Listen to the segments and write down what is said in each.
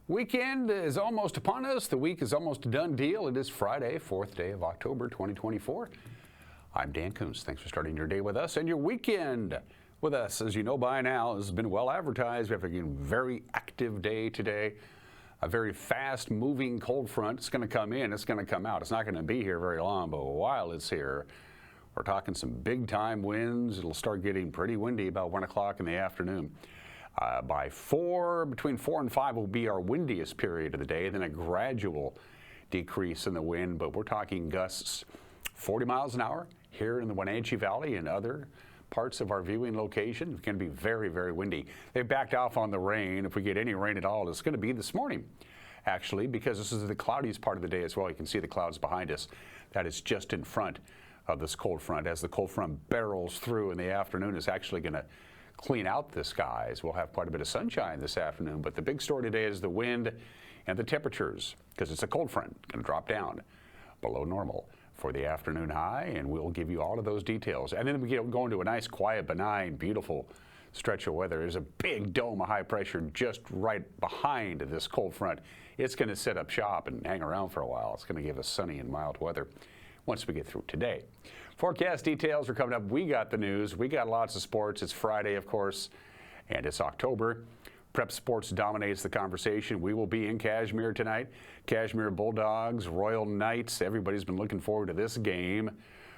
Weekend is almost upon us. The week is almost a done deal. It is Friday, 4th day of October, 2024. I'm Dan Coons. Thanks for starting your day with us and your weekend with us. As you know by now, this has been well advertised. We have a very active day today. A very fast-moving cold front. It's going to come in. It's going to come out. It's not going to be here very long, but while it's here, we're talking some big-time winds. It'll start getting pretty windy about 1 o'clock in the afternoon. Between 4 and 5 will be our windiest period of the day, then a gradual decrease in the wind, but we're talking gusts 40 miles an hour here in the Wenatchee Valley and other parts of our viewing location. It's going to be very, very windy. They've backed off on the rain. If we get any rain at all, it's going to be this morning, actually, because this is the cloudiest part of the day as well. You can see the clouds behind us. That is just in front of this cold front. As the cold front barrels through in the afternoon, it's actually going to clean out the skies. We'll have quite a bit of sunshine this afternoon, but the big story today is the wind and the temperatures, because it's a cold front, going to drop down below normal for the afternoon high, and we'll give you all of those details. And then we go into a nice, quiet, benign, beautiful stretch of weather. There's a big dome of high pressure just right behind this cold front. It's going to set up shop and hang around for a while. It's going to give us sunny and mild weather once we get through today. Forecast details are coming up. We got the news. We got lots of sports. It's Friday, of course, and it's October. Prep Sports dominates the conversation. We will be in Cashmere tonight. Cashmere Bulldogs, Royal Knights. Everybody's been looking forward to this game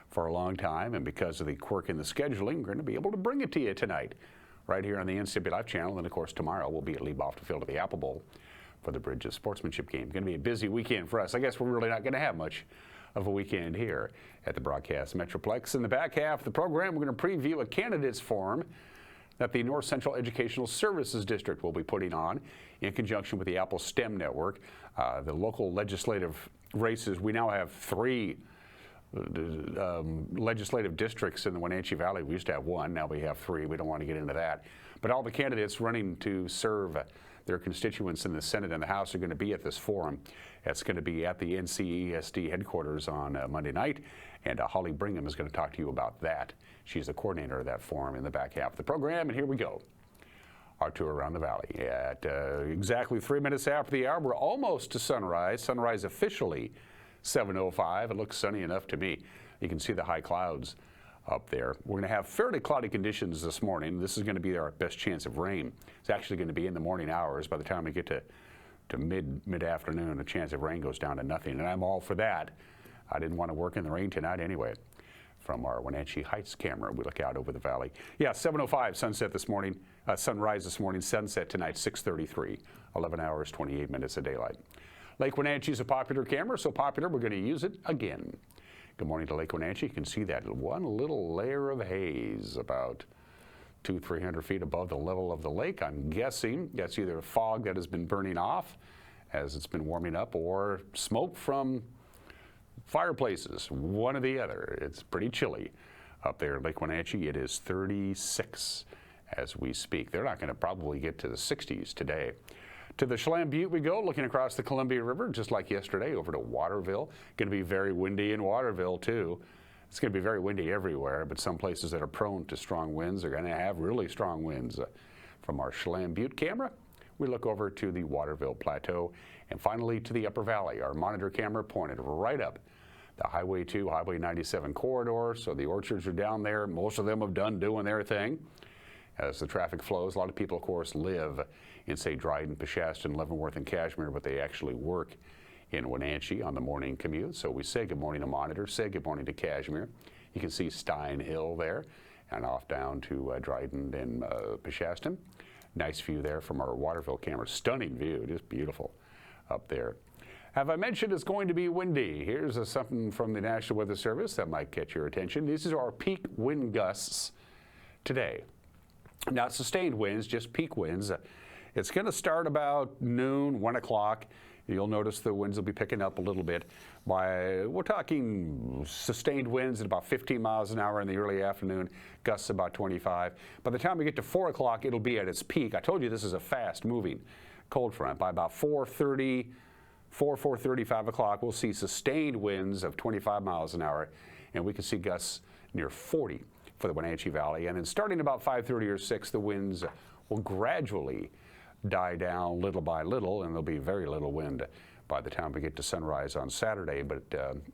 for a long time, and because of the quirk in the scheduling, we're going to be able to bring it to you tonight right here on the NCAA Live channel. And, of course, tomorrow we'll be at Lieboff to field of the Apple Bowl for the Bridges Sportsmanship game. Going to be a busy weekend for us. I guess we're really not going to have much of a weekend here at the Broadcast Metroplex. In the back half of the program, we're going to preview a candidates forum that the North Central Educational Services District will be putting on in conjunction with the Apple STEM Network. The local legislative races, we now have 3 legislative districts in the Wenatchee Valley. We used to have 1, now we have 3. We don't want to get into that. But all the candidates running to serve their constituents in the Senate and the House are going to be at this forum. It's going to be at the NCESD headquarters on Monday night, and Holly Brigham is going to talk to you about that. She's the coordinator of that forum in the back half of the program, and here we go. Our tour around the valley at exactly 3 minutes after the hour. We're almost to sunrise. Sunrise officially 7:05. It looks sunny enough to me. You can see the high clouds up there. We're going to have fairly cloudy conditions this morning. This is going to be our best chance of rain. It's actually going to be in the morning hours. By the time we get to mid-afternoon, the chance of rain goes down to nothing, and I'm all for that. I didn't want to work in the rain tonight anyway. From our Wenatchee Heights camera, we look out over the valley. Yeah, 7:05 sunset this morning, sunrise this morning, sunset tonight 6:33, 11 hours, 28 minutes of daylight. Lake Wenatchee is a popular camera, so popular we're going to use it again. Good morning to Lake Wenatchee. You can see that one little layer of haze about 200-300 feet above the level of the lake. I'm guessing that's either fog that has been burning off as it's been warming up, or smoke from fireplaces, one or the other. It's pretty chilly up there in Lake Wenatchee. It is 36 as we speak. They're not going to probably get to the 60s today. To the Chelan Butte we go, looking across the Columbia River, just like yesterday, over to Waterville. Going to be very windy in Waterville, too. It's going to be very windy everywhere, but some places that are prone to strong winds are going to have really strong winds. From our Chelan Butte camera, we look over to the Waterville Plateau, and finally to the Upper Valley. Our monitor camera pointed right up the Highway 2, Highway 97 corridor. So the orchards are down there. Most of them have done doing their thing as the traffic flows. A lot of people, of course, live in, say, Dryden, Peshastin, Leavenworth, and Cashmere, but they actually work in Wenatchee on the morning commute. So we say good morning to Monitor, say good morning to Cashmere. You can see Stein Hill there and off down to Dryden and Peshastin. Nice view there from our Waterville camera. Stunning view, just beautiful up there. Have I mentioned it's going to be windy? Here's something from the National Weather Service that might catch your attention. These are our peak wind gusts today. Not sustained winds, just peak winds. It's going to start about noon, 1 o'clock. You'll notice the winds will be picking up a little bit. We're talking sustained winds at about 15 miles an hour in the early afternoon, gusts about 25. By the time we get to 4 o'clock, it'll be at its peak. I told you this is a fast-moving cold front. By about 4:30, 5 o'clock, we'll see sustained winds of 25 miles an hour, and we can see gusts near 40 for the Wenatchee Valley. And then starting about 5:30 or 6, the winds will gradually die down little by little, and there'll be very little wind by the time we get to sunrise on Saturday, but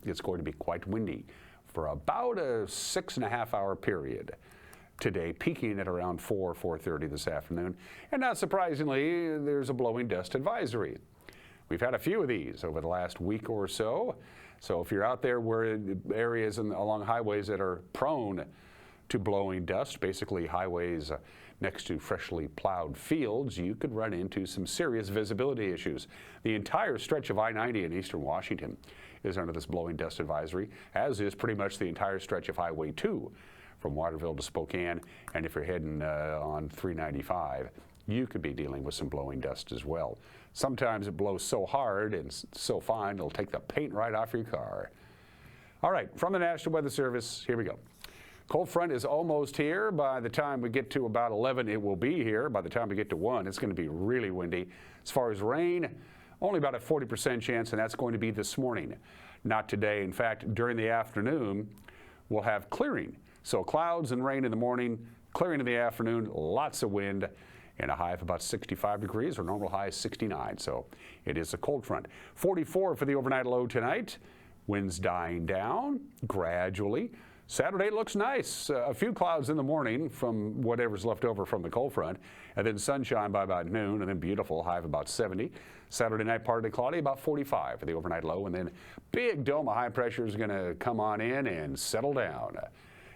it's going to be quite windy for about a 6.5 hour period today, peaking at around 4:30 this afternoon. And not surprisingly, there's a blowing dust advisory. We've had a few of these over the last week or so. So if you're out there where areas along highways that are prone to blowing dust, basically highways next to freshly plowed fields, you could run into some serious visibility issues. The entire stretch of I-90 in eastern Washington is under this blowing dust advisory, as is pretty much the entire stretch of Highway 2 from Waterville to Spokane. And if you're heading on 395, you could be dealing with some blowing dust as well. Sometimes it blows so hard and so fine, it'll take the paint right off your car. All right, from the National Weather Service, here we go. Cold front is almost here. By the time we get to about 11, it will be here. By the time we get to 1, it's going to be really windy. As far as rain, only about a 40% chance, and that's going to be this morning, not today. In fact, during the afternoon, we'll have clearing. So clouds and rain in the morning, clearing in the afternoon, lots of wind, and a high of about 65 degrees. Our normal high is 69, so it is a cold front. 44 for the overnight low tonight. Winds dying down gradually. Saturday looks nice. A few clouds in the morning from whatever's left over from the cold front, and then sunshine by about noon, and then beautiful, high of about 70. Saturday night partly cloudy, about 45 for the overnight low, and then big dome of high pressure is going to come on in and settle down.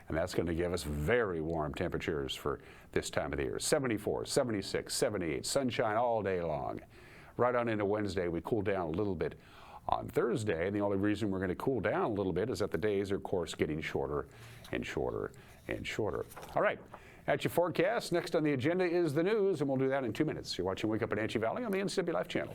And that's going to give us very warm temperatures for this time of the year. 74, 76, 78, sunshine all day long. Right on into Wednesday, we cool down a little bit on Thursday, and the only reason we're going to cool down a little bit is that the days are, of course, getting shorter and shorter and shorter. All right, at your forecast, next on the agenda is the news, and we'll do that in 2 minutes. You're watching Wake Up Wenatchee Valley on the NCW Life channel.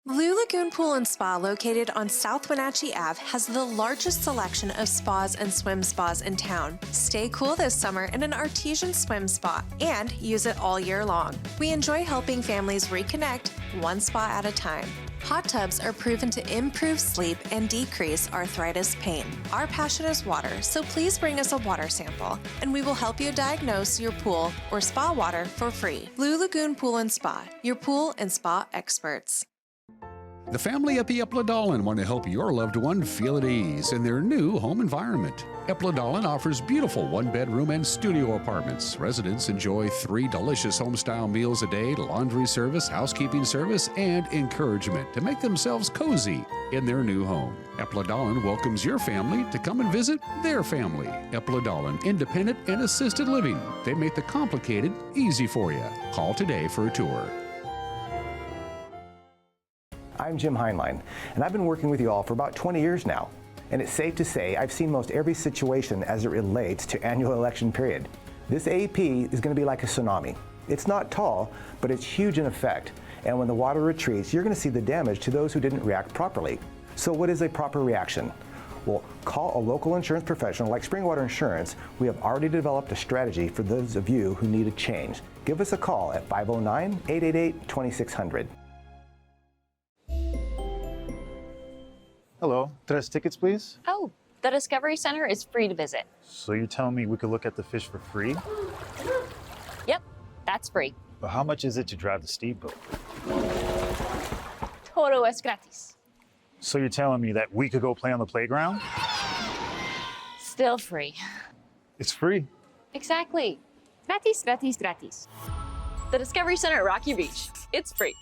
Blue Lagoon Pool and Spa, located on South Wenatchee Ave, has the largest selection of spas and swim spas in town. Stay cool this summer in an artesian swim spa and use it all year long. We enjoy helping families reconnect one spa at a time. Hot tubs are proven to improve sleep and decrease arthritis pain. Our passion is water, so please bring us a water sample, and we will help you diagnose your pool or spa water for free. Blue Lagoon Pool and Spa, your pool and spa experts. The family at the Epladolin want to help your loved one feel at ease in their new home environment. Epladolin offers beautiful one-bedroom and studio apartments. Residents enjoy 3 delicious home-style meals a day, laundry service, housekeeping service, and encouragement to make themselves cozy in their new home. Epladolin welcomes your family to come and visit their family. Epladolin, independent and assisted living. They make the complicated easy for you. Call today for a tour. I'm Jim Heinlein, and I've been working with you all for about 20 years now. And it's safe to say I've seen most every situation as it relates to annual election period. This AP is going to be like a tsunami. It's not tall, but it's huge in effect. And when the water retreats, you're going to see the damage to those who didn't react properly. So what is a proper reaction? Well, call a local insurance professional like Springwater Insurance. We have already developed a strategy for those of you who need a change. Give us a call at 509-888-2600. Hello, 3 tickets, please. Oh, the Discovery Center is free to visit. So you're telling me we could look at the fish for free? Yep, that's free. But how much is it to drive the steamboat? Todo es gratis. So you're telling me that we could go play on the playground? Still free. It's free. Exactly. Gratis, gratis, gratis. The Discovery Center at Rocky Beach. It's free.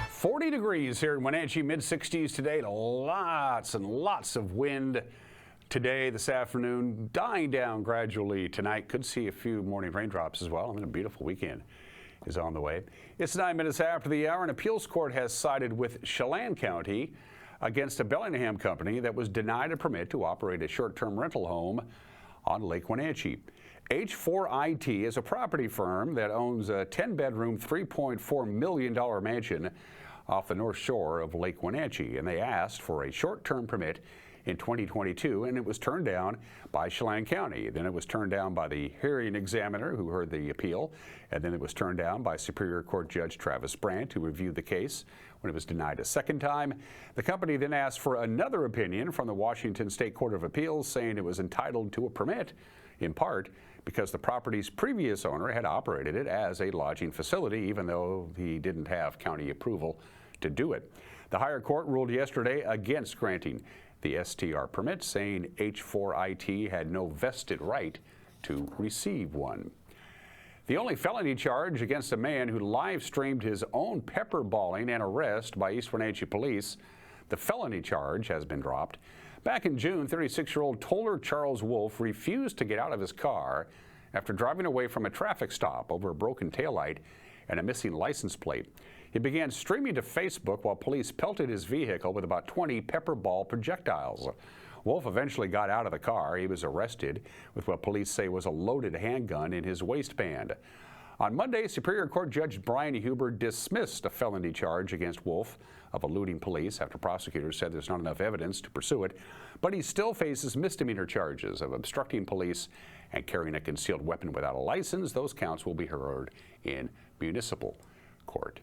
40 degrees here in Wenatchee, mid-60s today. Lots and lots of wind today, this afternoon, dying down gradually tonight. Could see a few morning raindrops as well. And then a beautiful weekend is on the way. It's 9 minutes after the hour. An appeals court has sided with Chelan County against a Bellingham company that was denied a permit to operate a short-term rental home on Lake Wenatchee. H4IT is a property firm that owns a 10-bedroom, $3.4 million mansion off the north shore of Lake Wenatchee, and they asked for a short-term permit in 2022, and it was turned down by Chelan County. Then it was turned down by the hearing examiner who heard the appeal, and then it was turned down by Superior Court Judge Travis Brandt, who reviewed the case. When it was denied a second time, the company then asked for another opinion from the Washington State Court of Appeals, saying it was entitled to a permit, in part because the property's previous owner had operated it as a lodging facility, even though he didn't have county approval to do it. The higher court ruled yesterday against granting the STR permit, saying H4IT had no vested right to receive one. The only felony charge against a man who live-streamed his own pepperballing and arrest by East Wenatchee police, the felony charge has been dropped. Back in June, 36-year-old Toller Charles Wolf refused to get out of his car after driving away from a traffic stop over a broken taillight and a missing license plate. He began streaming to Facebook while police pelted his vehicle with about 20 pepper ball projectiles. Wolf eventually got out of the car. He was arrested with what police say was a loaded handgun in his waistband. On Monday, Superior Court Judge Brian Huber dismissed a felony charge against Wolf of eluding police after prosecutors said there's not enough evidence to pursue it, but he still faces misdemeanor charges of obstructing police and carrying a concealed weapon without a license. Those counts will be heard in municipal court.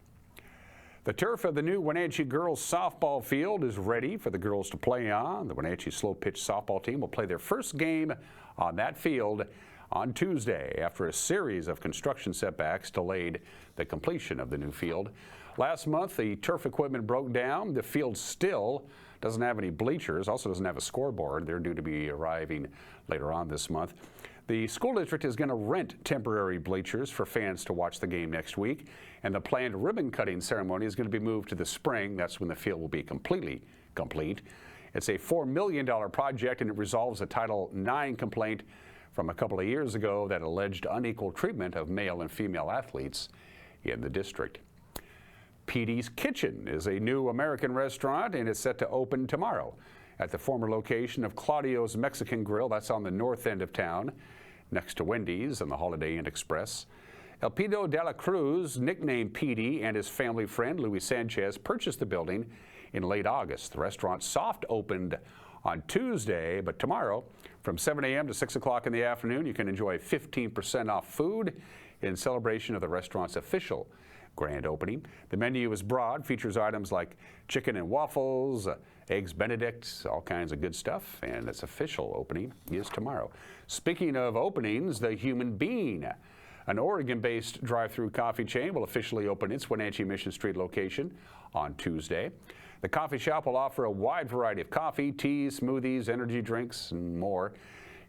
The turf of the new Wenatchee girls softball field is ready for the girls to play on. The Wenatchee slow pitch softball team will play their first game on that field on Tuesday after a series of construction setbacks delayed the completion of the new field. Last month, the turf equipment broke down. The field still doesn't have any bleachers, also doesn't have a scoreboard. They're due to be arriving later on this month. The school district is going to rent temporary bleachers for fans to watch the game next week, and the planned ribbon cutting ceremony is going to be moved to the spring. That's when the field will be completely complete. It's a $4 million project, and it resolves a Title IX complaint from a couple of years ago that alleged unequal treatment of male and female athletes in the district. Petey's Kitchen is a new American restaurant, and it's set to open tomorrow at the former location of Claudio's Mexican Grill. That's on the north end of town, next to Wendy's and the Holiday Inn Express. Elpidio de la Cruz, nicknamed Petey, and his family friend Luis Sanchez purchased the building in late August. The restaurant soft opened on Tuesday, but tomorrow from 7 a.m. to 6 o'clock in the afternoon, you can enjoy 15% off food in celebration of the restaurant's official grand opening. The menu is broad, features items like chicken and waffles, eggs Benedict, all kinds of good stuff, and its official opening is tomorrow. Speaking of openings, the Human Bean, an Oregon-based drive-through coffee chain, will officially open its Wenatchee Mission Street location on Tuesday. The coffee shop will offer a wide variety of coffee, teas, smoothies, energy drinks, and more.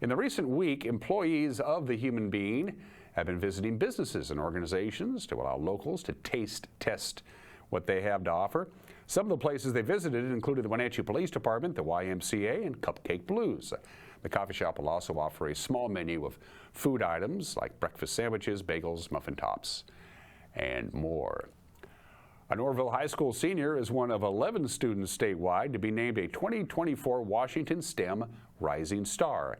In the recent week, employees of the Human Bean have been visiting businesses and organizations to allow locals to taste test what they have to offer. Some of the places they visited included the Wenatchee Police Department, the YMCA, and Cupcake Blues. The coffee shop will also offer a small menu of food items like breakfast sandwiches, bagels, muffin tops, and more. An Orville High School senior is one of 11 students statewide to be named a 2024 Washington STEM Rising Star.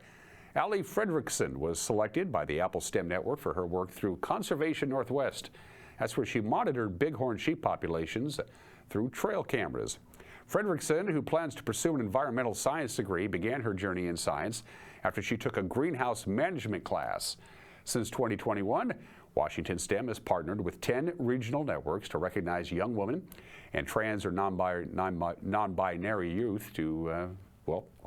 Allie Fredrickson was selected by the Apple STEM Network for her work through Conservation Northwest. That's where she monitored bighorn sheep populations through trail cameras. Fredrickson, who plans to pursue an environmental science degree, began her journey in science after she took a greenhouse management class. Since 2021, Washington STEM has partnered with 10 regional networks to recognize young women and trans or non-binary youth to,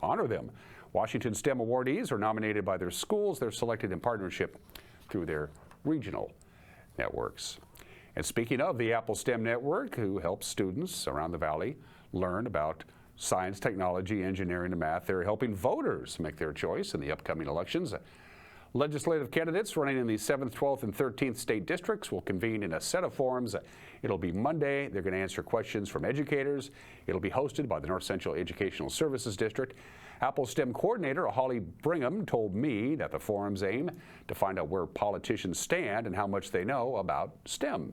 honor them. Washington STEM awardees are nominated by their schools. They're selected in partnership through their regional networks. And speaking of the Apple STEM Network, who helps students around the valley learn about science, technology, engineering, and math, they're helping voters make their choice in the upcoming elections. Legislative candidates running in the 7th, 12th, and 13th state districts will convene in a set of forums. It'll be Monday. They're going to answer questions from educators. It'll be hosted by the North Central Educational Services District. Apple STEM coordinator Holly Brigham told me that the forums aim to find out where politicians stand and how much they know about STEM.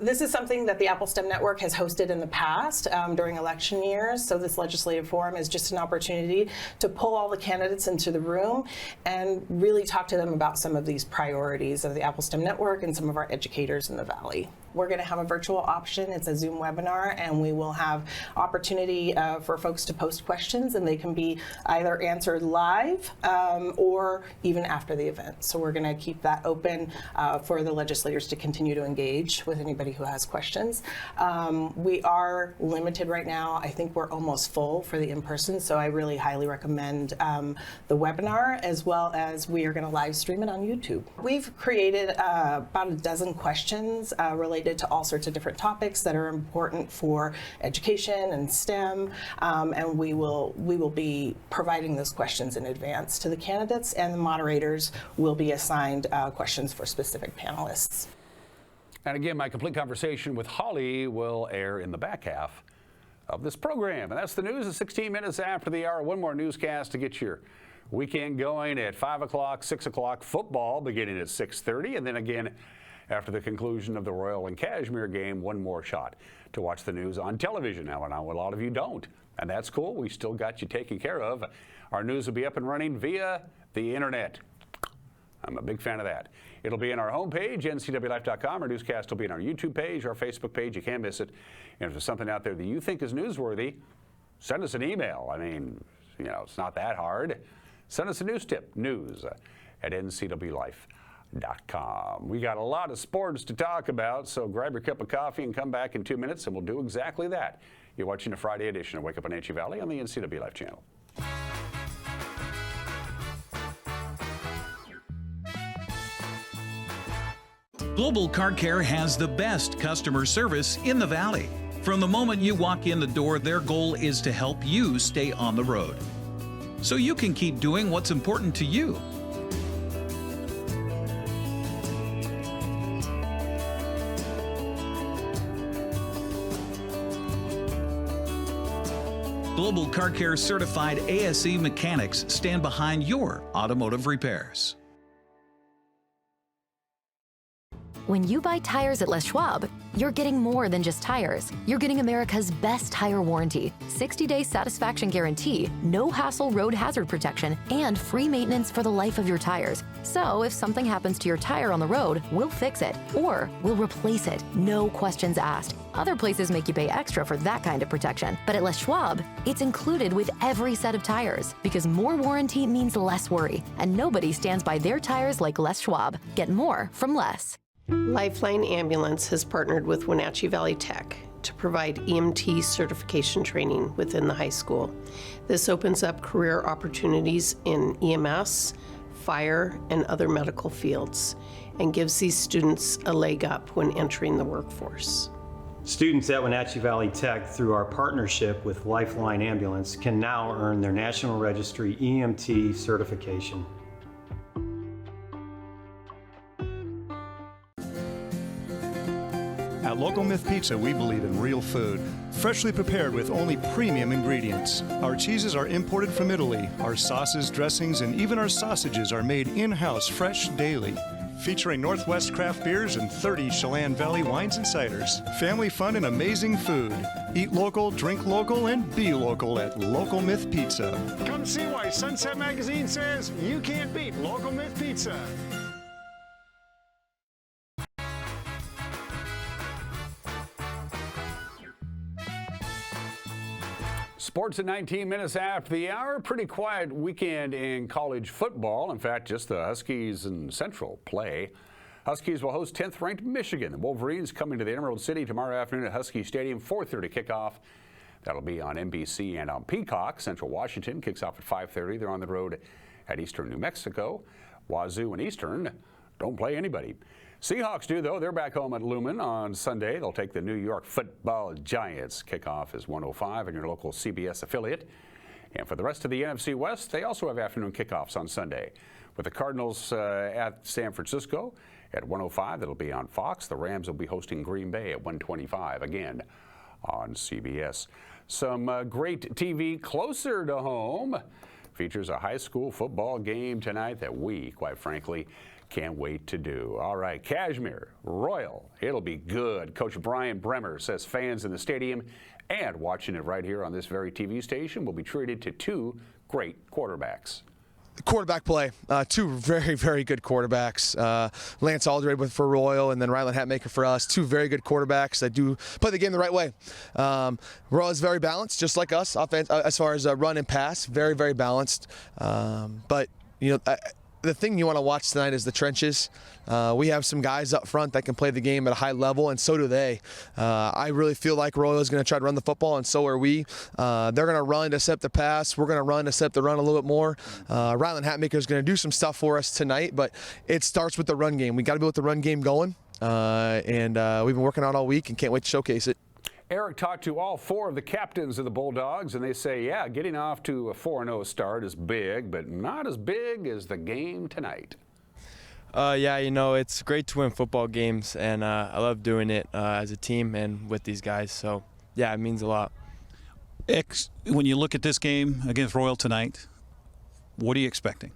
This is something that the Apple STEM Network has hosted in the past during election years. So this legislative forum is just an opportunity to pull all the candidates into the room and really talk to them about some of these priorities of the Apple STEM Network and some of our educators in the Valley. we're going to have a virtual option. It's a Zoom webinar, and we will have opportunity for folks to post questions, and they can be either answered live or even after the event. So we're going to keep that open for the legislators to continue to engage with anybody who has questions. We are limited right now. I think we're almost full for the in-person, so I really highly recommend the webinar, as well as we are going to live stream it on YouTube. We've created about a dozen questions related to all sorts of different topics that are important for education and STEM, and we will be providing those questions in advance to the candidates, and the moderators will be assigned questions for specific panelists. And again, my complete conversation with Holly will air in the back half of this program. And that's the news at 16 minutes after the hour. One more newscast to get your weekend going at 5 o'clock, 6 o'clock. Football beginning at 6:30. And then again, after the conclusion of the Royal and Cashmere game, one more shot to watch the news on television. Now, a lot of you don't. And that's cool. We still got you taken care of. Our news will be up and running via the internet. I'm a big fan of that. It'll be on our homepage, ncwlife.com. Our newscast will be on our YouTube page, our Facebook page. You can't miss it. And if there's something out there that you think is newsworthy, send us an email. I mean, it's not that hard. Send us a news tip, news@ncwlife.com. We got a lot of sports to talk about, so grab your cup of coffee and come back in 2 minutes, and we'll do exactly that. You're watching a Friday edition of Wake Up Wenatchee Valley on the NCW Life channel. Global Car Care has the best customer service in the Valley. From the moment you walk in the door, their goal is to help you stay on the road, so you can keep doing what's important to you. Global Car Care certified ASE mechanics stand behind your automotive repairs. When you buy tires at Les Schwab, you're getting more than just tires. You're getting America's best tire warranty, 60-day satisfaction guarantee, no hassle road hazard protection, and free maintenance for the life of your tires. So if something happens to your tire on the road, we'll fix it, or we'll replace it, no questions asked. Other places make you pay extra for that kind of protection, but at Les Schwab, it's included with every set of tires, because more warranty means less worry, and nobody stands by their tires like Les Schwab. Get more from less. Lifeline Ambulance has partnered with Wenatchee Valley Tech to provide EMT certification training within the high school. This opens up career opportunities in EMS, fire, and other medical fields, and gives these students a leg up when entering the workforce. Students at Wenatchee Valley Tech, through our partnership with Lifeline Ambulance, can now earn their National Registry EMT certification. At Local Myth Pizza, we believe in real food, freshly prepared with only premium ingredients. Our cheeses are imported from Italy. Our sauces, dressings, and even our sausages are made in-house fresh daily. Featuring Northwest craft beers and 30 Chelan Valley wines and ciders. Family fun and amazing food. Eat local, drink local, and be local at Local Myth Pizza. Come see why Sunset Magazine says you can't beat Local Myth Pizza. Sports at 19 minutes after the hour. Pretty quiet weekend in college football. In fact, just the Huskies and Central play. Huskies will host 10th-ranked Michigan. The Wolverines coming to the Emerald City tomorrow afternoon at Husky Stadium, 4:30 kickoff. That'll be on NBC and on Peacock. Central Washington kicks off at 5:30. They're on the road at Eastern New Mexico. Wazoo and Eastern don't play anybody. Seahawks do, though. They're back home at Lumen on Sunday. They'll take the New York Football Giants. Kickoff is 1:05 in your local CBS affiliate. And for the rest of the NFC West, they also have afternoon kickoffs on Sunday. With the Cardinals at San Francisco at 1:05, that'll be on Fox. The Rams will be hosting Green Bay at 1:25, again on CBS. Some great TV closer to home. Features a high school football game tonight that we, quite frankly, can't wait to do. All right, Cashmere, Royal, it'll be good. Coach Brian Bremer says fans in the stadium and watching it right here on this very TV station will be treated to two great quarterbacks. Quarterback play. Two very, very good quarterbacks. Lance Alderade for Royal, and then Rylan Hatmaker for us. Two very good quarterbacks that do play the game the right way. Royal is very balanced, just like us, offense, as far as run and pass. Very, very balanced. But the thing you want to watch tonight is the trenches. We have some guys up front that can play the game at a high level, and so do they. I really feel like Royal is going to try to run the football, and so are we. They're going to run to set the pass. We're going to run to set the run a little bit more. Rylan Hatmaker is going to do some stuff for us tonight, but it starts with the run game. We got to be with the run game going, and we've been working on it all week and can't wait to showcase it. Eric talked to all 4 of the captains of the Bulldogs, and they say, yeah, getting off to a 4-0 start is big, but not as big as the game tonight. Yeah, it's great to win football games, and I love doing it as a team and with these guys. So, yeah, it means a lot. When you look at this game against Royal tonight, what are you expecting?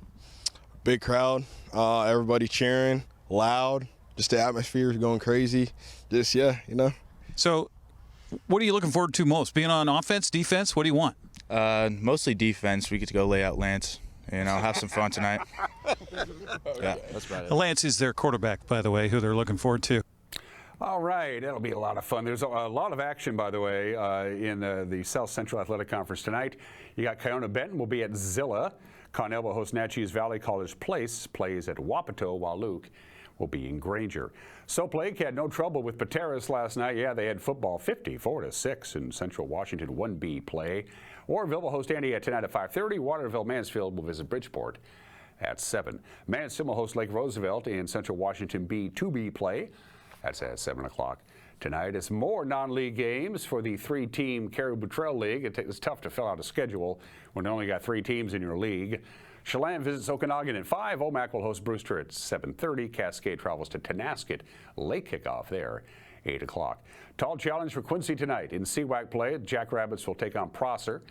Big crowd, everybody cheering, loud, just the atmosphere is going crazy. Just, So, what are you looking forward to most? Being on offense, defense? What do you want? Mostly defense. We get to go lay out Lance, and I'll have some fun tonight. Yeah, that's about it. Lance is their quarterback, by the way, who they're looking forward to. All right, that'll be a lot of fun. There's a lot of action, by the way, in the South Central Athletic Conference tonight. You got Kiona Benton will be at Zilla. Connell will host Natchez Valley College Place, plays at Wapato, while Luke will be in Granger. Soap Lake had no trouble with Pateras last night. Yeah, they had football 54-6 in Central Washington 1B play. Orville will host Antioch tonight at 5:30. Waterville Mansfield will visit Bridgeport at 7. Mansfield will host Lake Roosevelt in Central Washington B 2B play. That's at 7 o'clock tonight. It's more non-league games for the 3-team Caribou Trail League. It's tough to fill out a schedule when you only got 3 teams in your league. Chelan visits Okanagan at 5. Omak will host Brewster at 7:30. Cascade travels to Tenasket. Late kickoff there, 8 o'clock. Tall challenge for Quincy tonight. In CWAC play, Jackrabbits will take on Prosser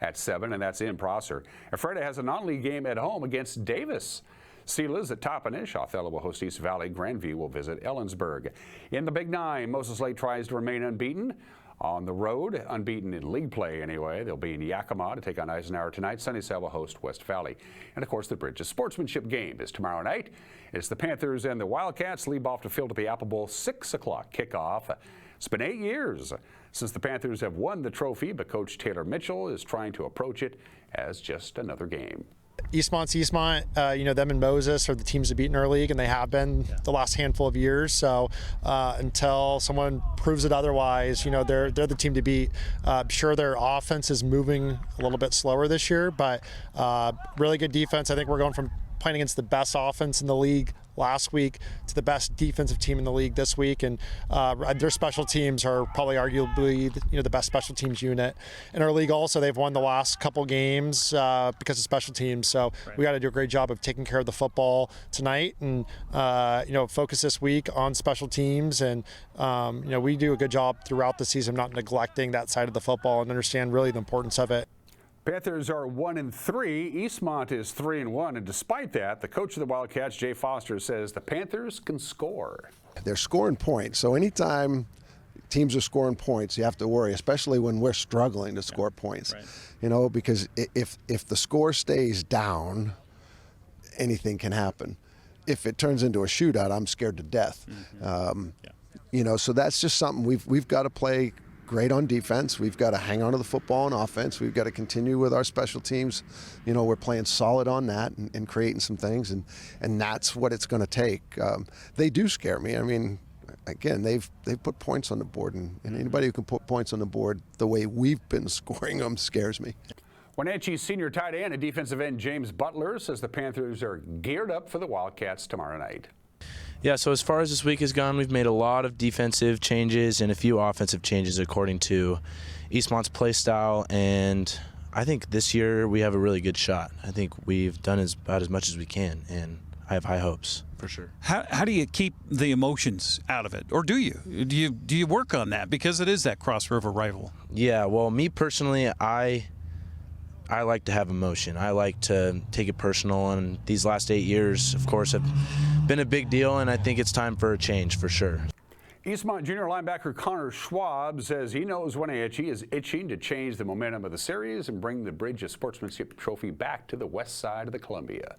at 7, and that's in Prosser. Ephrata has a non-league game at home against Davis. Seala's at Toppenish. Othello will host East Valley. Grandview will visit Ellensburg. In the Big 9, Moses Lake tries to remain unbeaten on the road, unbeaten in league play anyway. They'll be in Yakima to take on Eisenhower tonight. Sunnyside will host West Valley. And of course, the Bridges Sportsmanship game is tomorrow night. It's the Panthers and the Wildcats. Leave off the field at the Apple Bowl, 6 o'clock kickoff. It's been 8 years since the Panthers have won the trophy, but Coach Taylor Mitchell is trying to approach it as just another game. Eastmont's Eastmont, them and Moses are the teams that beat in our league, and they have been the last handful of years. So until someone proves it otherwise, they're the team to beat. Sure, their offense is moving a little bit slower this year, but really good defense. I think we're going from playing against the best offense in the league last week to the best defensive team in the league this week, and their special teams are probably arguably the best special teams unit in our league. Also, they've won the last couple games because of special teams, so we got to do a great job of taking care of the football tonight, and focus this week on special teams, and we do a good job throughout the season not neglecting that side of the football and understand really the importance of it. Panthers are 1-3. Eastmont is 3-1, and despite that, the coach of the Wildcats, Jay Foster, says the Panthers can score. They're scoring points, so anytime teams are scoring points, you have to worry, especially when we're struggling to score points. Right. Because if the score stays down, anything can happen. If it turns into a shootout, I'm scared to death. Mm-hmm. So that's just something we've got to play great on defense. We've got to hang on to the football on offense. We've got to continue with our special teams. We're playing solid on that and creating some things, and that's what it's going to take. They do scare me. I mean, again, they've put points on the board, and anybody who can put points on the board the way we've been scoring them scares me. Wenatchee's senior tight end and defensive end James Butler says the Panthers are geared up for the Wildcats tomorrow night. Yeah, so as far as this week has gone, we've made a lot of defensive changes and a few offensive changes according to Eastmont's play style, and I think this year we have a really good shot. I think we've done about as much as we can, and I have high hopes for sure. How do you keep the emotions out of it, or do you? Do you work on that because it is that Cross River rival? Yeah, well, me personally, I like to have emotion. I like to take it personal, and these last 8 years, of course, have been a big deal, and I think it's time for a change for sure. Eastmont junior linebacker Connor Schwab says he knows Wenatchee is itching to change the momentum of the series and bring the Bridge of Sportsmanship trophy back to the west side of the Columbia.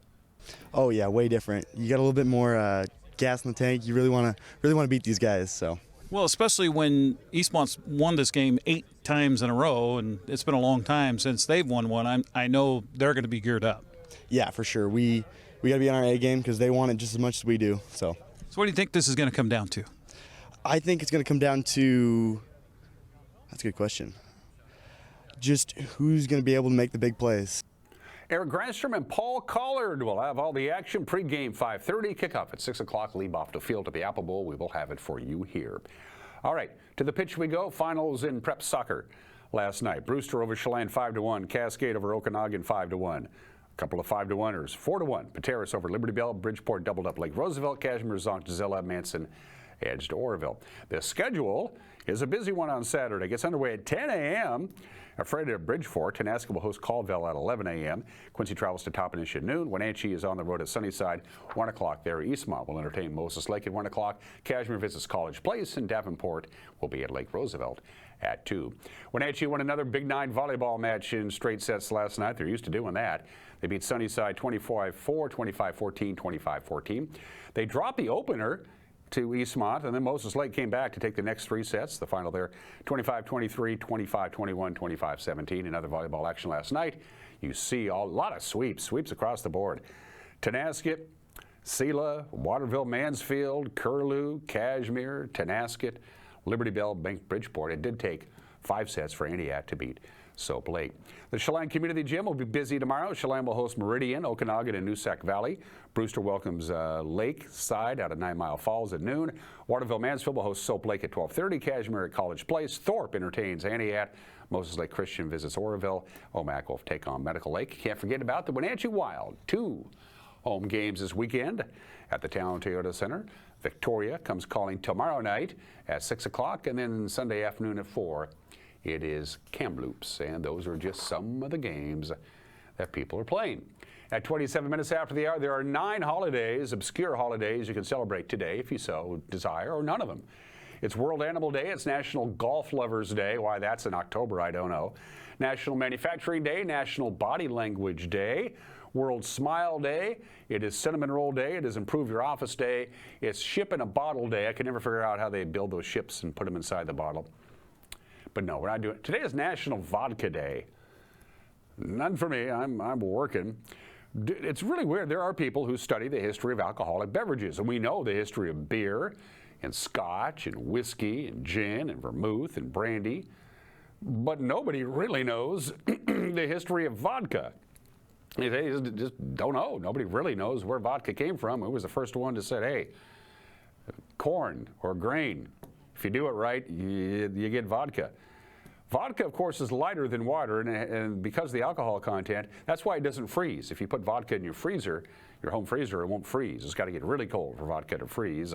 Oh yeah, way different. You got a little bit more gas in the tank. You really want to beat these guys. So. Well, especially when Eastmont's won this game 8 times in a row, and it's been a long time since they've won one. I know they're going to be geared up. Yeah, for sure. We got to be on our A game because they want it just as much as we do. So what do you think this is going to come down to? I think it's going to come down to, that's a good question, just who's going to be able to make the big plays. Eric Granstrom and Paul Collard will have all the action pregame 5:30, kickoff at 6 o'clock, leave off the field at the Apple Bowl. We will have it for you here. All right, to the pitch we go. Finals in prep soccer last night. Brewster over Chelan 5-1, Cascade over Okanagan 5-1. A couple of 5-1ers, 4-1. Pateros over Liberty Bell, Bridgeport doubled up Lake Roosevelt, Kashmir zonked Zella, Manson edged Oroville. The schedule is a busy one on Saturday. Gets underway at 10 a.m. Friday at Bridgeport. Tenaska will host Caldwell at 11 a.m. Quincy travels to Toppenish at noon. Wenatchee is on the road at Sunnyside, 1 o'clock there. Eastmont will entertain Moses Lake at 1 o'clock. Kashmir visits College Place, and Davenport will be at Lake Roosevelt at 2. Wenatchee won another Big 9 volleyball match in straight sets last night. They're used to doing that. They beat Sunnyside 25-4, 25-14, 25-14. They dropped the opener to Eastmont, and then Moses Lake came back to take the next 3 sets. The final there, 25-23, 25-21, 25-17. Another volleyball action last night. You see a lot of sweeps across the board. Tenasket, Sela, Waterville, Mansfield, Curlew, Kashmir, Tenasket, Liberty Bell, Bank, Bridgeport. It did take 5 sets for Antioch to beat Soap Lake. The Chelan Community Gym will be busy tomorrow. Chelan will host Meridian, Okanagan, and Noosac Valley. Brewster welcomes Lakeside out of 9 Mile Falls at noon. Waterville Mansfield will host Soap Lake at 12:30. Kashmir at College Place. Thorpe entertains Antioch. Moses Lake Christian visits Oroville. Omak will take on Medical Lake. Can't forget about the Wenatchee Wild. 2 home games this weekend at the Town Toyota Center. Victoria comes calling tomorrow night at 6 o'clock, and then Sunday afternoon at 4. It is Kamloops, and those are just some of the games that people are playing. At 27 minutes after the hour, there are 9 holidays, obscure holidays you can celebrate today if you so desire, or none of them. It's World Animal Day, it's National Golf Lovers Day. Why that's in October, I don't know. National Manufacturing Day, National Body Language Day, World Smile Day, it is Cinnamon Roll Day, it is Improve Your Office Day, it's Ship in a Bottle Day. I can never figure out how they build those ships and put them inside the bottle. But no, we're not doing it. Today is National Vodka Day. None for me, I'm working. It's really weird. There are people who study the history of alcoholic beverages, and we know the history of beer and scotch and whiskey and gin and vermouth and brandy, but nobody really knows the history of vodka. They just don't know. Nobody really knows where vodka came from. Who was the first one to say, hey, corn or grain, if you do it right, you get vodka. Vodka, of course, is lighter than water, and because of the alcohol content, that's why it doesn't freeze. If you put vodka in your freezer, your home freezer, it won't freeze. It's got to get really cold for vodka to freeze.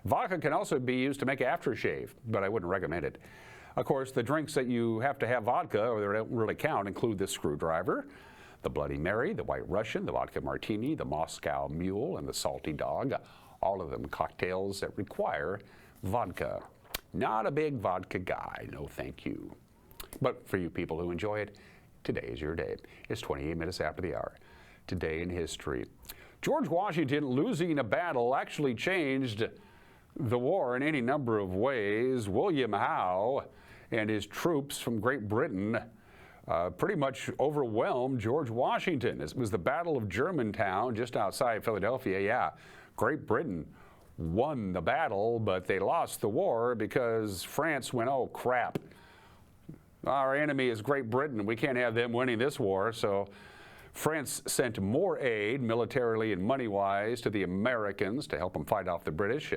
Vodka can also be used to make aftershave, but I wouldn't recommend it. Of course, the drinks that you have to have vodka, or they don't really count, include the Screwdriver, the Bloody Mary, the White Russian, the Vodka Martini, the Moscow Mule, and the Salty Dog. All of them cocktails that require vodka. Not a big vodka guy, no thank you. But for you people who enjoy it, today is your day. It's 28 minutes after the hour. Today in history. George Washington losing a battle actually changed the war in any number of ways. William Howe and his troops from Great Britain pretty much overwhelmed George Washington. It was the Battle of Germantown just outside Philadelphia. Yeah, Great Britain won the battle, but they lost the war because France went, oh crap, our enemy is Great Britain. We can't have them winning this war. So France sent more aid, militarily and money-wise, to the Americans to help them fight off the British.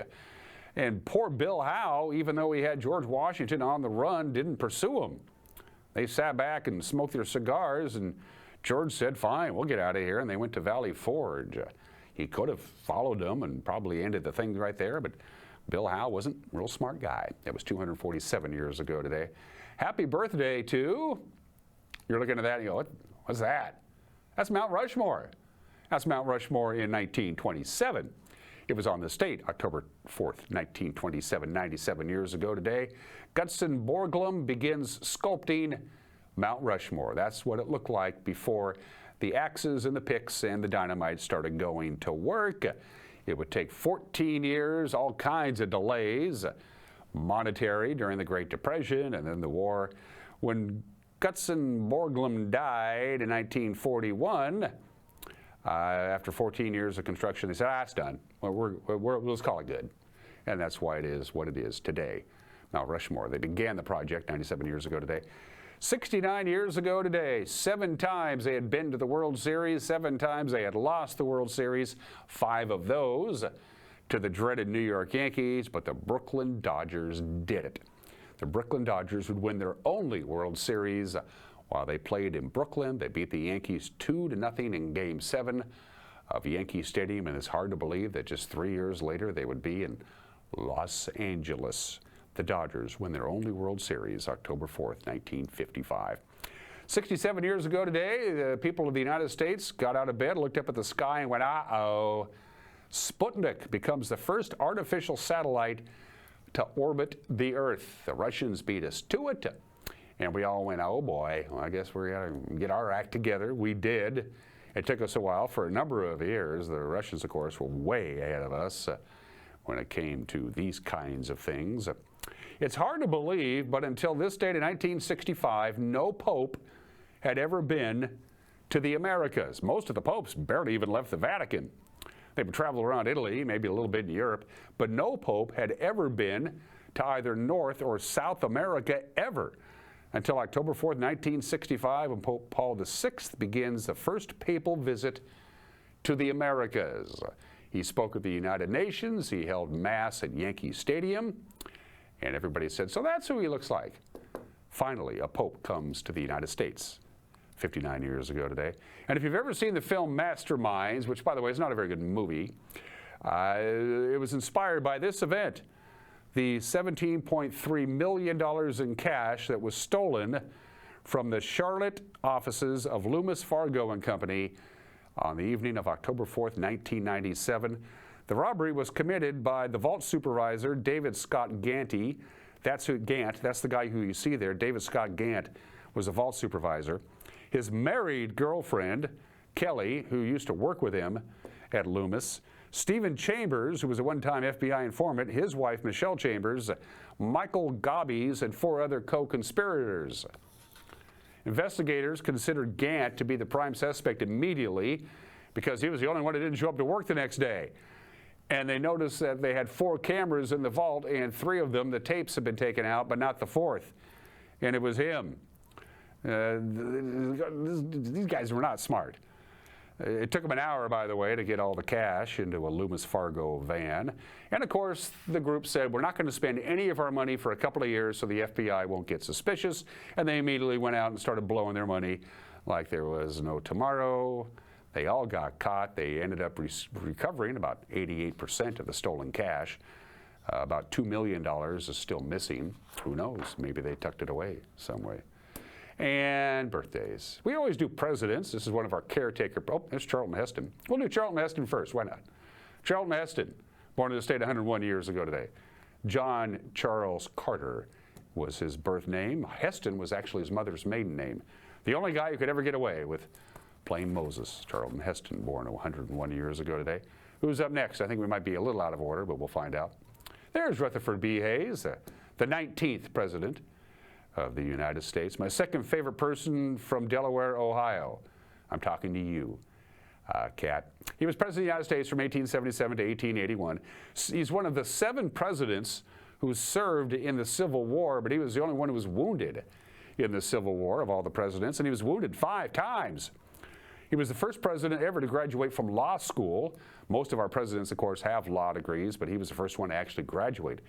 And poor Bill Howe, even though he had George Washington on the run, didn't pursue him. They sat back and smoked their cigars, and George said, fine, we'll get out of here, and they went to Valley Forge. He could have followed them and probably ended the thing right there, but Bill Howe wasn't a real smart guy. That was 247 years ago today. Happy birthday to, you're looking at that and you go, what's that? That's Mount Rushmore. That's Mount Rushmore in 1927. It was on this date, October 4th, 1927, 97 years ago today. Gutzon Borglum begins sculpting Mount Rushmore. That's what it looked like before the axes and the picks and the dynamite started going to work. It would take 14 years, all kinds of delays, monetary during the Great Depression and then the war. When Gutzon Borglum died in 1941, after 14 years of construction, they said, it's done. Let's call it good. And that's why it is what it is today. Mount Rushmore. They began the project 97 years ago today. 69 years ago today, 7 times they had been to the World Series, 7 times they had lost the World Series, 5 of those to the dreaded New York Yankees, but the Brooklyn Dodgers did it. The Brooklyn Dodgers would win their only World Series while they played in Brooklyn. They beat the Yankees 2-0 in Game 7 of Yankee Stadium, and it's hard to believe that just 3 years later they would be in Los Angeles. The Dodgers win their only World Series October 4th, 1955. 67 years ago today, the people of the United States got out of bed, looked up at the sky, and went, uh-oh. Sputnik becomes the first artificial satellite to orbit the Earth. The Russians beat us to it. And we all went, oh boy, well, I guess we're going to get our act together. We did. It took us a while. For a number of years, the Russians, of course, were way ahead of us when it came to these kinds of things. It's hard to believe, but until this date in 1965, no pope had ever been to the Americas. Most of the popes barely even left the Vatican. They would travel around Italy, maybe a little bit in Europe, but no pope had ever been to either North or South America ever. Until October 4th, 1965, when Pope Paul VI begins the first papal visit to the Americas. He spoke at the United Nations, he held Mass at Yankee Stadium, and everybody said, so that's who he looks like. Finally, a pope comes to the United States 59 years ago today. And if you've ever seen the film Masterminds, which, by the way, is not a very good movie, it was inspired by this event. The $17.3 million in cash that was stolen from the Charlotte offices of Loomis, Fargo and Company on the evening of October 4th, 1997. The robbery was committed by the vault supervisor, David Scott Ganty. That's the guy who you see there. David Scott Gant was a vault supervisor. His married girlfriend, Kelly, who used to work with him at Loomis, Stephen Chambers, who was a one-time FBI informant, his wife, Michelle Chambers, Michael Gobbies, and 4 other co-conspirators. Investigators considered Gant to be the prime suspect immediately because he was the only one who didn't show up to work the next day. And they noticed that they had 4 cameras in the vault, and 3 of them, the tapes had been taken out, but not the 4th. And it was him. These guys were not smart. It took them an hour, by the way, to get all the cash into a Loomis Fargo van. And of course, the group said, we're not going to spend any of our money for a couple of years so the FBI won't get suspicious. And they immediately went out and started blowing their money like there was no tomorrow. They all got caught. They ended up recovering about 88% of the stolen cash. About $2 million is still missing. Who knows? Maybe they tucked it away some way. And birthdays. We always do presidents. This is one of our caretaker. Oh, there's Charlton Heston. We'll do Charlton Heston first. Why not? Charlton Heston, born in the state 101 years ago today. John Charles Carter was his birth name. Heston was actually his mother's maiden name. The only guy who could ever get away with plain Moses. Charlton Heston, born 101 years ago today. Who's up next? I think we might be a little out of order, but we'll find out. There's Rutherford B. Hayes, the 19th president of the United States. My second favorite person from Delaware, Ohio. I'm talking to you, Kat. He was president of the United States from 1877 to 1881. He's one of the 7 presidents who served in the Civil War, but he was the only one who was wounded in the Civil War of all the presidents, and he was wounded 5 times. He was the first president ever to graduate from law school. Most of our presidents, of course, have law degrees, but he was the first one to actually graduate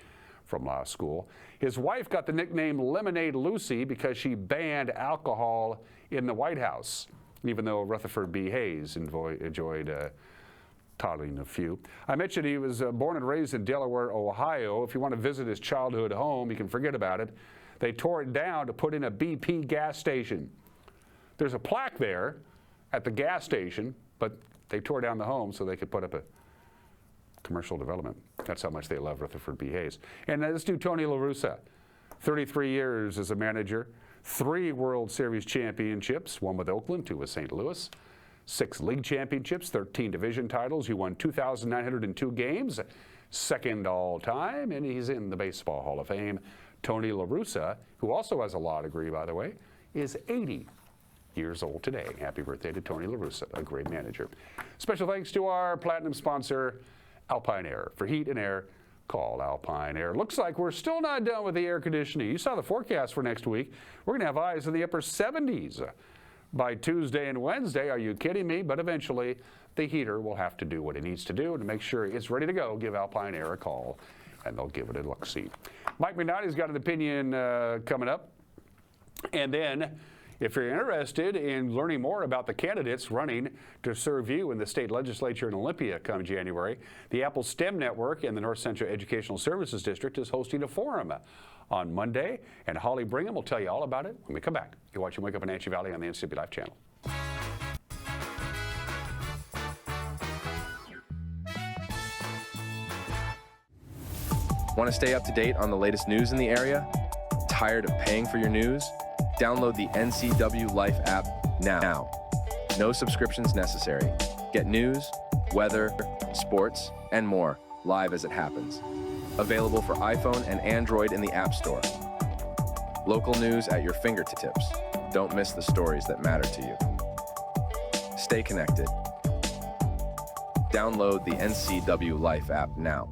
from law school. His wife got the nickname Lemonade Lucy because she banned alcohol in the White House, even though Rutherford B. Hayes enjoyed toddling a few. I mentioned he was born and raised in Delaware, Ohio. If you want to visit his childhood home, you can forget about it. They tore it down to put in a BP gas station. There's a plaque there at the gas station, but they tore down the home so they could put up a commercial development. That's how much they love Rutherford B. Hayes. And let's do Tony La Russa. 33 years as a manager, 3 World Series championships, 1 with Oakland, 2 with St. Louis, 6 league championships, 13 division titles. You won 2,902 games, second all time, and he's in the Baseball Hall of Fame. Tony La Russa, who also has a law degree, by the way, is 80 years old today. Happy birthday to Tony La Russa, a great manager. Special thanks to our platinum sponsor, Alpine Air. For heat and air, call Alpine Air. Looks like we're still not done with the air conditioning. You saw the forecast for next week. We're going to have highs in the upper 70s by Tuesday and Wednesday. Are you kidding me? But eventually, the heater will have to do what it needs to do to make sure it's ready to go. Give Alpine Air a call, and they'll give it a look-see. Mike McNally's got an opinion coming up. And then, if you're interested in learning more about the candidates running to serve you in the state legislature in Olympia come January, the Apple STEM Network and the North Central Educational Services District is hosting a forum on Monday, and Holly Brigham will tell you all about it when we come back. You're watching Wake Up in Wenatchee Valley on the NCB Live channel. Want to stay up to date on the latest news in the area? Tired of paying for your news? Download the NCW Life app now. No subscriptions necessary. Get news, weather, sports, and more live as it happens. Available for iPhone and Android in the App Store. Local news at your fingertips. Don't miss the stories that matter to you. Stay connected. Download the NCW Life app now.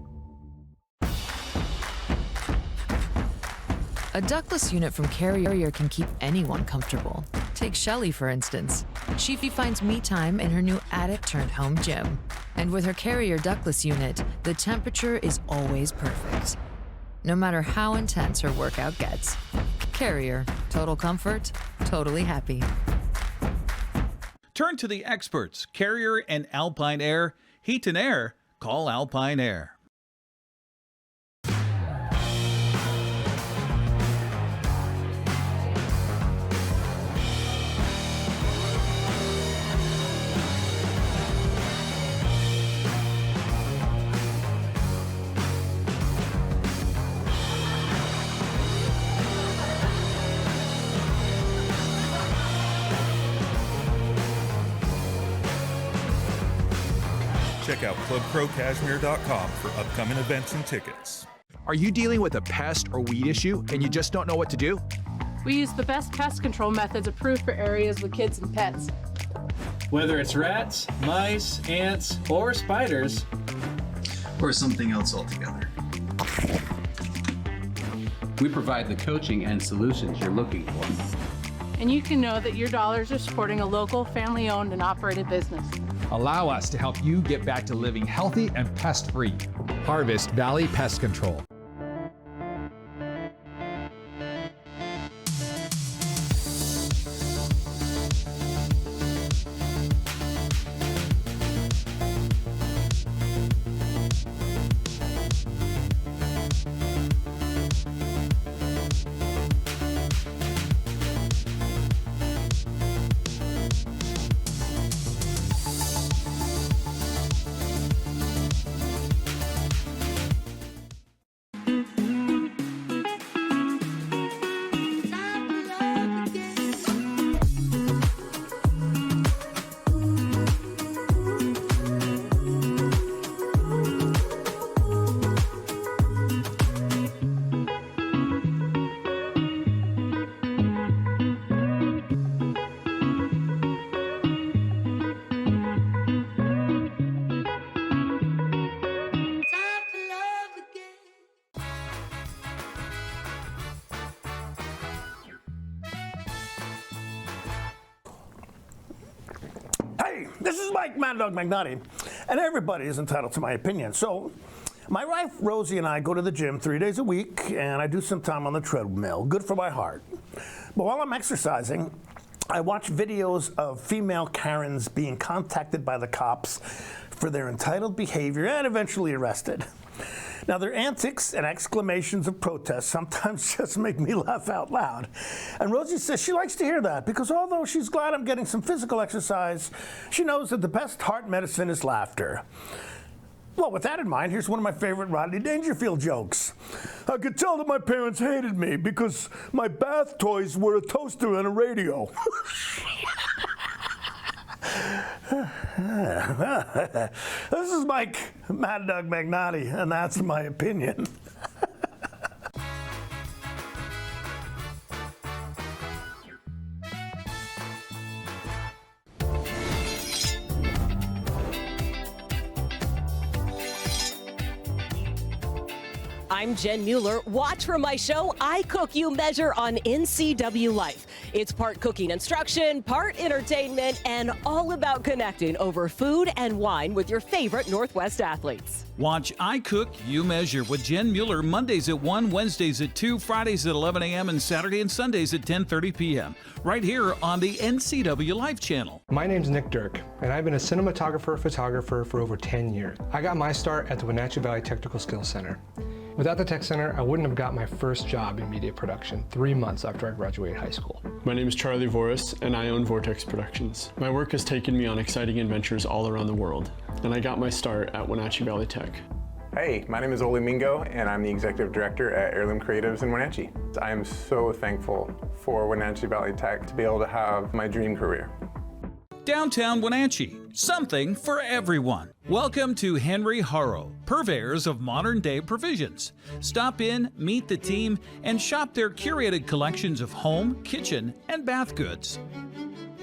A ductless unit from Carrier can keep anyone comfortable. Take Shelly, for instance. She finds me time in her new attic-turned-home gym. And with her Carrier ductless unit, the temperature is always perfect. No matter how intense her workout gets. Carrier. Total comfort, totally happy. Turn to the experts, Carrier and Alpine Air. Heat and air, call Alpine Air. Check out ClubCrowCashmere.com for upcoming events and tickets. Are you dealing with a pest or weed issue and you just don't know what to do? We use the best pest control methods approved for areas with kids and pets. Whether it's rats, mice, ants, or spiders, or something else altogether, we provide the coaching and solutions you're looking for. And you can know that your dollars are supporting a local, family-owned and operated business. Allow us to help you get back to living healthy and pest-free. Harvest Valley Pest Control. Hey, this is Mike Mad Dog McNulty, and everybody is entitled to my opinion. So, my wife Rosie and I go to the gym 3 days a week, and I do some time on the treadmill. Good for my heart. But while I'm exercising, I watch videos of female Karens being contacted by the cops for their entitled behavior and eventually arrested. Now, their antics and exclamations of protest sometimes just make me laugh out loud. And Rosie says she likes to hear that because although she's glad I'm getting some physical exercise, she knows that the best heart medicine is laughter. Well, with that in mind, here's one of my favorite Rodney Dangerfield jokes. I could tell that my parents hated me because my bath toys were a toaster and a radio. This is Mike Mad Dog Magnotti, and that's my opinion. I'm Jen Mueller. Watch for my show, I Cook, You Measure on NCW Life. It's part cooking instruction, part entertainment, and all about connecting over food and wine with your favorite Northwest athletes. Watch I Cook, You Measure with Jen Mueller Mondays at 1, Wednesdays at 2, Fridays at 11 a.m., and Saturday and Sundays at 10:30 p.m. right here on the NCW Life channel. My name's Nick Dirk, and I've been a cinematographer-photographer for over 10 years. I got my start at the Wenatchee Valley Technical Skills Center. Without the Tech Center, I wouldn't have got my first job in media production 3 months after I graduated high school. My name is Charlie Voris, and I own Vortex Productions. My work has taken me on exciting adventures all around the world, and I got my start at Wenatchee Valley Tech. Hey, my name is Oli Mingo, and I'm the Executive Director at Heirloom Creatives in Wenatchee. I am so thankful for Wenatchee Valley Tech to be able to have my dream career. Downtown Wenatchee, something for everyone. Welcome to Henry Harrow, purveyors of modern-day provisions. Stop in, meet the team, and shop their curated collections of home, kitchen, and bath goods.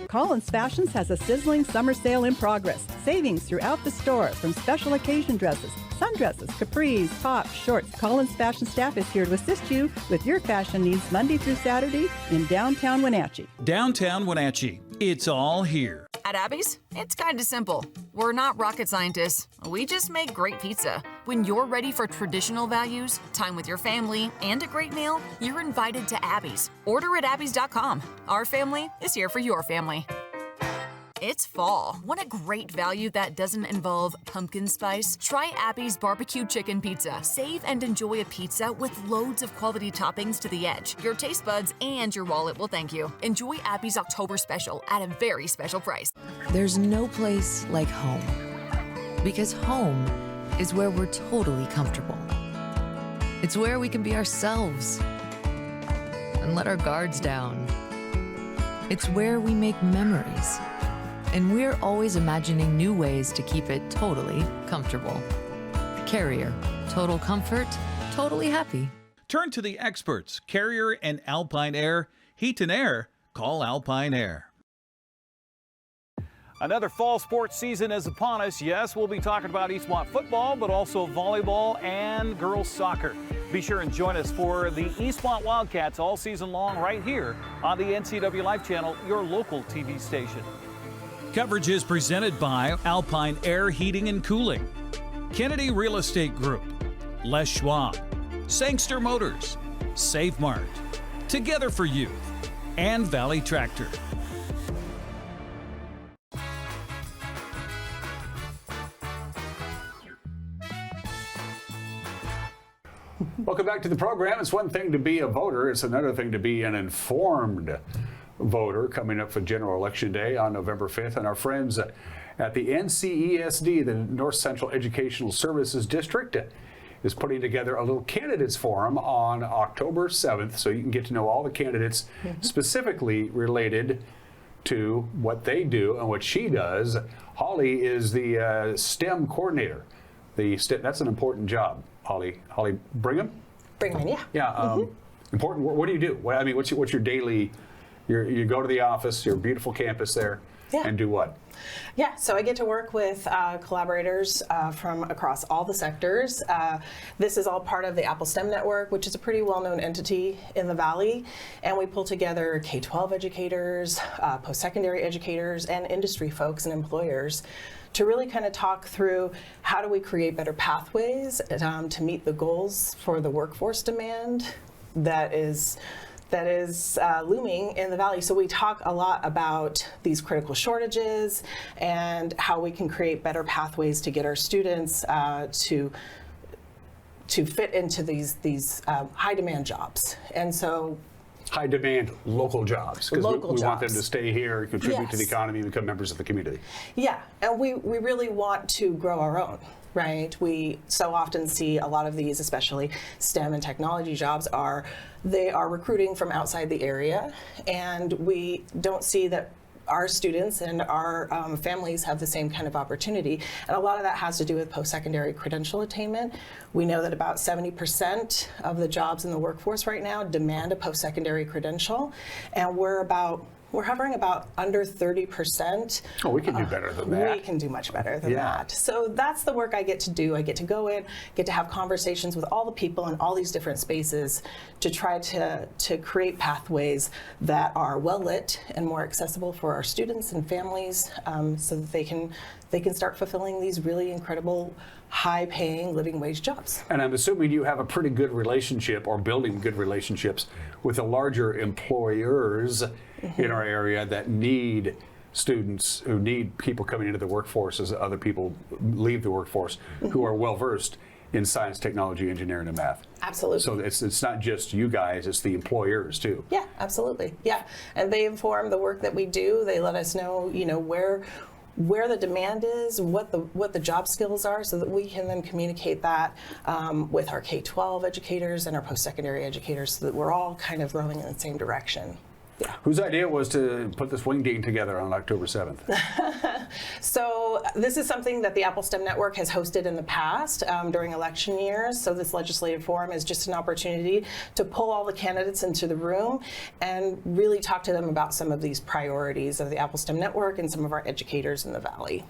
Collins Fashions has a sizzling summer sale in progress. Savings throughout the store from special occasion dresses, sundresses, capris, tops, shorts. Collins Fashion staff is here to assist you with your fashion needs Monday through Saturday in downtown Wenatchee. Downtown Wenatchee, it's all here. At Abby's, it's kind of simple. We're not rocket scientists. We just make great pizza. When you're ready for traditional values, time with your family, and a great meal, you're invited to Abby's. Order at abbys.com. Our family is here for your family. It's fall. Want a great value that doesn't involve pumpkin spice? Try Abby's Barbecue Chicken Pizza. Save and enjoy a pizza with loads of quality toppings to the edge. Your taste buds and your wallet will thank you. Enjoy Abby's October special at a very special price. There's no place like home. Because home is where we're totally comfortable. It's where we can be ourselves and let our guards down. It's where we make memories. And we're always imagining new ways to keep it totally comfortable. Carrier, total comfort, totally happy. Turn to the experts, Carrier and Alpine Air. Heat and air, call Alpine Air. Another fall sports season is upon us. Yes, we'll be talking about Eastmont football, but also volleyball and girls soccer. Be sure and join us for the Eastmont Wildcats all season long right here on the NCW Life channel, your local TV station. Coverage is presented by Alpine Air Heating and Cooling, Kennedy Real Estate Group, Les Schwab, Sangster Motors, Save Mart, Together for Youth, and Valley Tractor. Welcome back to the program. It's one thing to be a voter. It's another thing to be an informed voter coming up for General Election Day on November 5th. And our friends at the NCESD, the North Central Educational Services District, is putting together a little candidates forum on October 7th, so you can get to know all the candidates specifically related to what they do and what she does. Holly is the STEM coordinator. That's an important job, Holly. Holly Brigham? Brigham, yeah. Yeah. Important. What do you do? I mean, what's your daily? You go to the office, your beautiful campus there, and do what? Yeah, so I get to work with collaborators from across all the sectors. This is all part of the Apple STEM Network, which is a pretty well-known entity in the Valley. And we pull together K-12 educators, post-secondary educators, and industry folks and employers to really kind of talk through how do we create better pathways to meet the goals for the workforce demand that is looming in the Valley. So we talk a lot about these critical shortages and how we can create better pathways to get our students to fit into these high demand jobs. And so high demand local jobs, because we want them to stay here, contribute to the economy, and become members of the community. Yeah, and we really want to grow our own. Right, we so often see a lot of these, especially STEM and technology jobs, they are recruiting from outside the area, and we don't see that our students and our families have the same kind of opportunity. And a lot of that has to do with post-secondary credential attainment. We know that about 70% of the jobs in the workforce right now demand a post-secondary credential, and we're hovering about under 30%. Oh, we can do better than that. We can do much better than that. So that's the work I get to do. I get to go in, get to have conversations with all the people in all these different spaces to try to create pathways that are well lit and more accessible for our students and families, so that they can start fulfilling these really incredible high-paying living wage jobs. And I'm assuming you have a pretty good relationship, or building good relationships, with the larger employers in our area that need students, who need people coming into the workforce as other people leave the workforce, who are well-versed in science, technology, engineering, and math. Absolutely. So it's not just you guys, it's the employers too. Yeah, absolutely. Yeah, and they inform the work that we do. They let us know, where the demand is, what the job skills are, so that we can then communicate that with our K-12 educators and our post-secondary educators, so that we're all kind of rowing in the same direction. Yeah. Whose idea was to put this wing team together on October 7th? So this is something that the Apple STEM Network has hosted in the past during election years. So this legislative forum is just an opportunity to pull all the candidates into the room and really talk to them about some of these priorities of the Apple STEM Network and some of our educators in the Valley.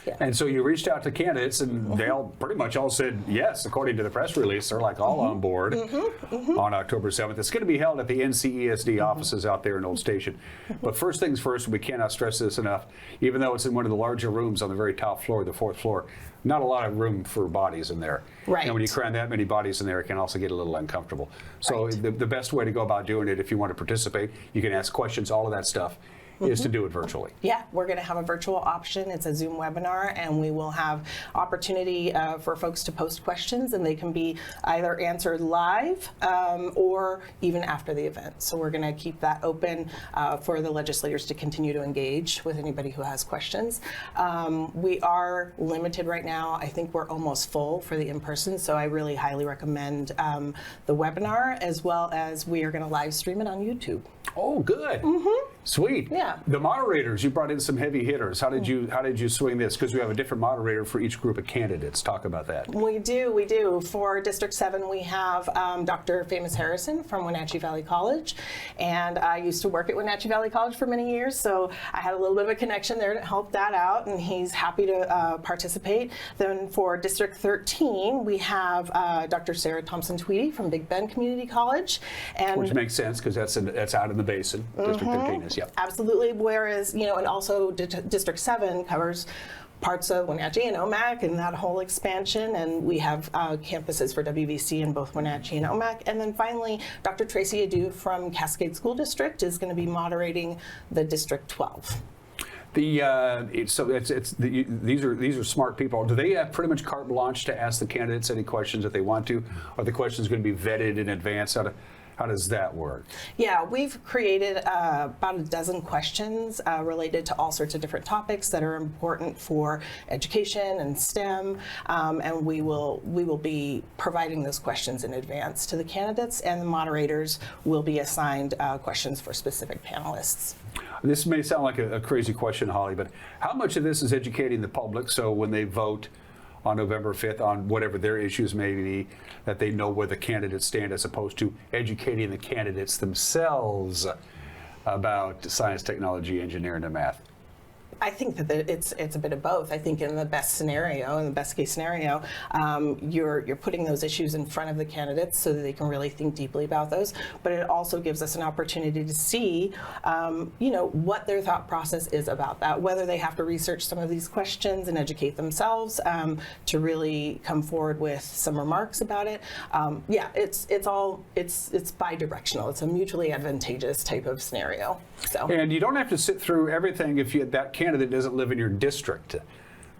Yeah. And so you reached out to candidates, and they all pretty much all said yes, according to the press release. They're like all on board on October 7th. It's going to be held at the NCESD offices out there in Old Station. But first things first, we cannot stress this enough. Even though it's in one of the larger rooms on the very top floor, the 4th floor, not a lot of room for bodies in there. Right. And when you cram that many bodies in there, it can also get a little uncomfortable. So the best way to go about doing it, if you want to participate, you can ask questions, all of that stuff, is to do it virtually. Yeah, we're going to have a virtual option. It's a Zoom webinar, and we will have opportunity for folks to post questions, and they can be either answered live or even after the event. So we're going to keep that open for the legislators to continue to engage with anybody who has questions. We are limited right now. I think we're almost full for the in-person, so I really highly recommend the webinar, as well as we are going to live stream it on YouTube. Oh, good. Sweet. Yeah. The moderators, you brought in some heavy hitters. How did you swing this? Because we have a different moderator for each group of candidates. Talk about that. We do. For District 7, we have Dr. Famous Harrison from Wenatchee Valley College. And I used to work at Wenatchee Valley College for many years, so I had a little bit of a connection there to help that out, and he's happy to participate. Then for District 13, we have Dr. Sarah Thompson-Tweedy from Big Bend Community College. And which makes sense, because that's out in the basin. District 13 is, yep. Absolutely. Whereas, and also District 7 covers parts of Wenatchee and OMAC and that whole expansion, and we have campuses for WVC in both Wenatchee and OMAC. And then finally, Dr. Tracy Adu from Cascade School District is going to be moderating the District 12. These are smart people. Do they have pretty much carte blanche to ask the candidates any questions that they want to? Are the questions going to be vetted in advance? How does that work? Yeah, we've created about a dozen questions related to all sorts of different topics that are important for education and STEM, and we will be providing those questions in advance to the candidates, and the moderators will be assigned questions for specific panelists. This may sound like a crazy question, Holly, but how much of this is educating the public, so when they vote on November 5th on whatever their issues may be, that they know where the candidates stand, as opposed to educating the candidates themselves about science, technology, engineering, and math? I think that it's a bit of both. I think in the best scenario, in the best case scenario, you're putting those issues in front of the candidates so that they can really think deeply about those. But it also gives us an opportunity to see, what their thought process is about that, whether they have to research some of these questions and educate themselves to really come forward with some remarks about it. It's bi-directional. It's a mutually advantageous type of scenario. So. And you don't have to sit through everything if that candidate doesn't live in your district.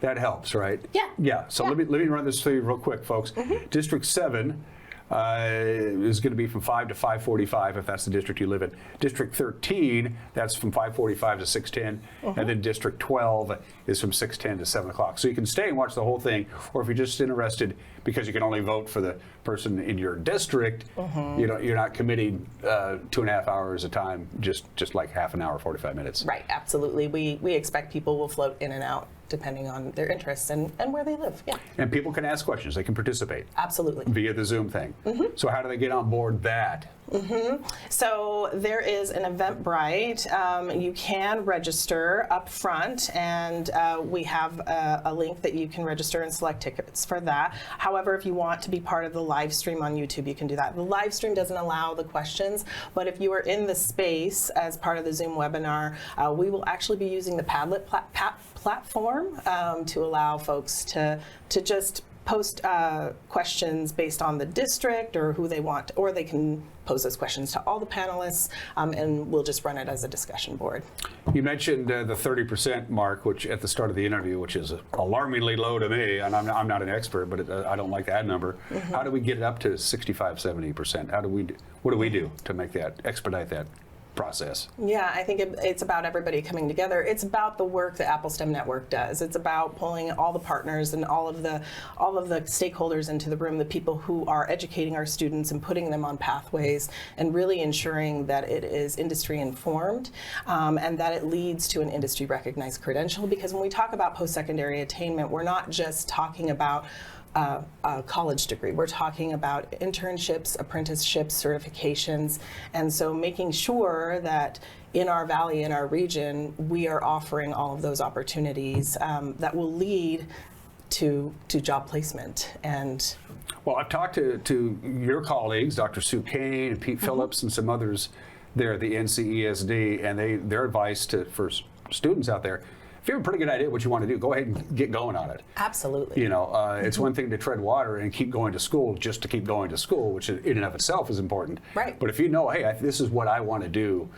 That helps, right? Yeah. Yeah. So let me run this through you real quick, folks. District 7, is going to be from 5 to 5:45 if that's the district you live in. District 13, that's from 5:45 to 6:10, and then District 12 is from 6:10 to 7 o'clock. So you can stay and watch the whole thing, or if you're just interested, because you can only vote for the person in your district, you're not committing 2.5 hours of time, just like half an hour, 45 minutes. Right, absolutely. We expect people will float in and out depending on their interests and where they live. Yeah. And people can ask questions. They can participate. Absolutely. Via the Zoom thing. So how do they get on board that? So there is an Eventbrite. You can register up front, and we have a link that you can register and select tickets for that. However, if you want to be part of the live stream on YouTube, you can do that. The live stream doesn't allow the questions, but if you are in the space as part of the Zoom webinar, we will actually be using the Padlet platform to allow folks to just post questions based on the district or who they want, or they can pose those questions to all the panelists, and we'll just run it as a discussion board. You mentioned the 30% mark, which at the start of the interview, which is alarmingly low to me, and I'm not an expert, but I don't like that number. How do we get it up to 65, 70%? What do we do to make that, expedite that process? Yeah, I think it's about everybody coming together. It's about the work that Apple STEM Network does. It's about pulling all the partners and all of the stakeholders into the room, the people who are educating our students and putting them on pathways, and really ensuring that it is industry informed and that it leads to an industry recognized credential. Because when we talk about post-secondary attainment, we're not just talking about a college degree. We're talking about internships, apprenticeships, certifications, and so making sure that in our valley, in our region, we are offering all of those opportunities that will lead to job placement. And well, I've talked to your colleagues, Dr. Sue Kane and Pete Phillips and some others there at the NCESD, and their advice for students out there: if you have a pretty good idea what you want to do, go ahead and get going on it. Absolutely. It's one thing to tread water and keep going to school just to keep going to school, which in and of itself is important. Right. But if you know, hey, this is what I want to do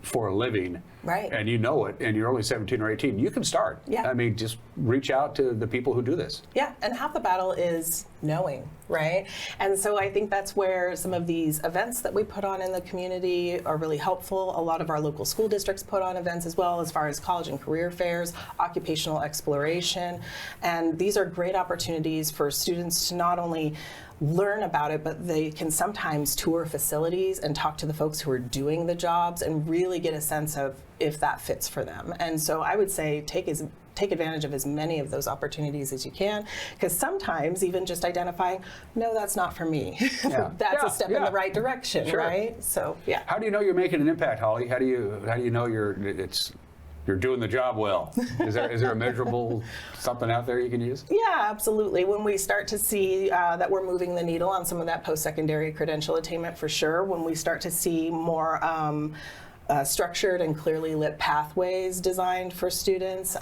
for a living, right, and you know it, and you're only 17 or 18, you can start. Yeah. I mean, just reach out to the people who do this. Yeah, and half the battle is knowing, right? And so I think that's where some of these events that we put on in the community are really helpful. A lot of our local school districts put on events as well, as far as college and career fairs, occupational exploration, and these are great opportunities for students to not only learn about it, but they can sometimes tour facilities and talk to the folks who are doing the jobs and really get a sense of if that fits for them. And so I would say take advantage of as many of those opportunities as you can, because sometimes even just identifying, no, that's not for me. Yeah. That's a step in the right direction, Sure. right? So yeah. How do you know you're making an impact, Holly? How do you know you're doing the job well? Is there a measurable something out there you can use? Yeah, absolutely. When we start to see that we're moving the needle on some of that post-secondary credential attainment, for sure. When we start to see more structured and clearly lit pathways designed for students,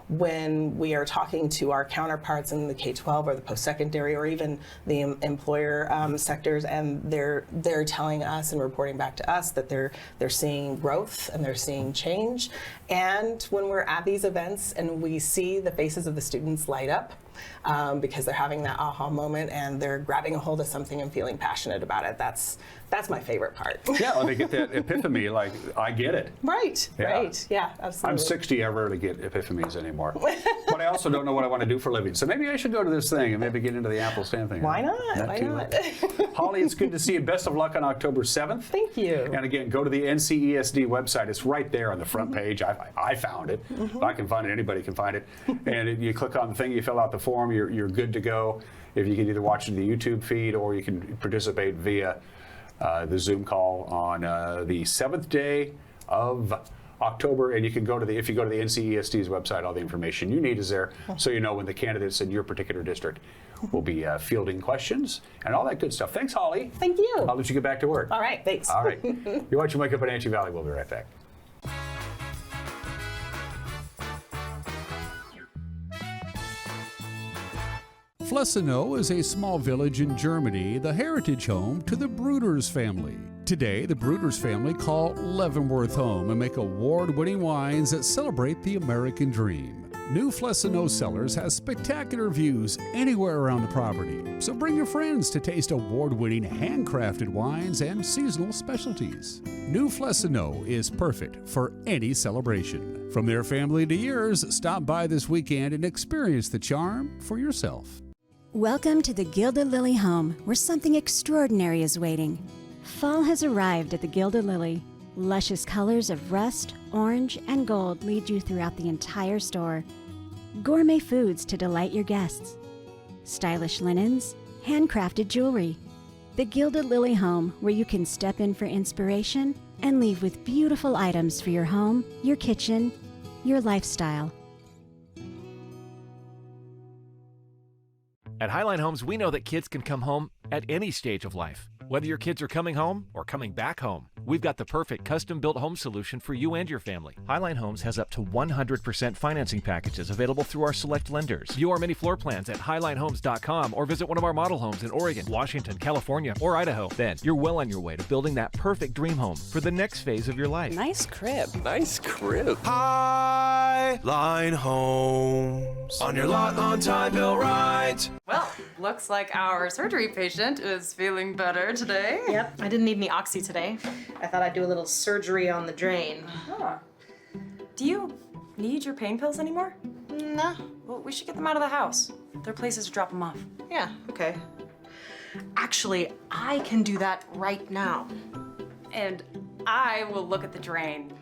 when we are talking to our counterparts in the K-12 or the post-secondary or even the employer sectors, and they're telling us and reporting back to us that they're seeing growth and they're seeing change. And when we're at these events and we see the faces of the students light up because they're having that aha moment and they're grabbing a hold of something and feeling passionate about it, that's my favorite part. Yeah, well, they get that epiphany, like, I get it. Right, Yeah. right, yeah, absolutely. I'm 60, I rarely get epiphanies anymore. But I also don't know what I want to do for a living. So maybe I should go to this thing and maybe get into the Apple STEM thing. Why not? Why not? Holly, it's good to see you. Best of luck on October 7th. Thank you. And again, go to the NCESD website. It's right there on the front page. I found it. If I can find it, anybody can find it. And you click on the thing, you fill out the form, you're good to go. If you can either watch the YouTube feed or you can participate via the Zoom call on the 7th day of October, and you can go to if you go to the NCESD's website, all the information you need is there, so you know when the candidates in your particular district will be fielding questions and all that good stuff. Thanks, Holly. Thank you. I'll let you get back to work. All right, thanks. All right. You're watching Wake Up in Wenatchee Valley. We'll be right back. Flessenow is a small village in Germany, the heritage home to the Bruders family. Today, the Bruders family call Leavenworth home and make award-winning wines that celebrate the American dream. New Flesino Cellars has spectacular views anywhere around the property, so bring your friends to taste award-winning handcrafted wines and seasonal specialties. New Flesino is perfect for any celebration. From their family to yours, stop by this weekend and experience the charm for yourself. Welcome to the Gilded Lily home, where something extraordinary is waiting. Fall has arrived at the Gilded Lily. Luscious colors of rust, orange, and gold lead you throughout the entire store. Gourmet foods to delight your guests. Stylish linens, handcrafted jewelry. The Gilded Lily home, where you can step in for inspiration and leave with beautiful items for your home, your kitchen, your lifestyle. At Highline Homes, we know that kids can come home at any stage of life. Whether your kids are coming home or coming back home, we've got the perfect custom-built home solution for you and your family. Highline Homes has up to 100% financing packages available through our select lenders. View our many floor plans at highlinehomes.com or visit one of our model homes in Oregon, Washington, California, or Idaho. Then you're well on your way to building that perfect dream home for the next phase of your life. Nice crib. Nice crib. Highline Homes. On your lot, on time, built right. Well, looks like our surgery patient is feeling better today. Yep, I didn't need any oxy today. I thought I'd do a little surgery on the drain. Huh. Do you need your pain pills anymore? Nah. Well, we should get them out of the house. There are places to drop them off. Yeah, okay. Actually, I can do that right now. And I will look at the drain.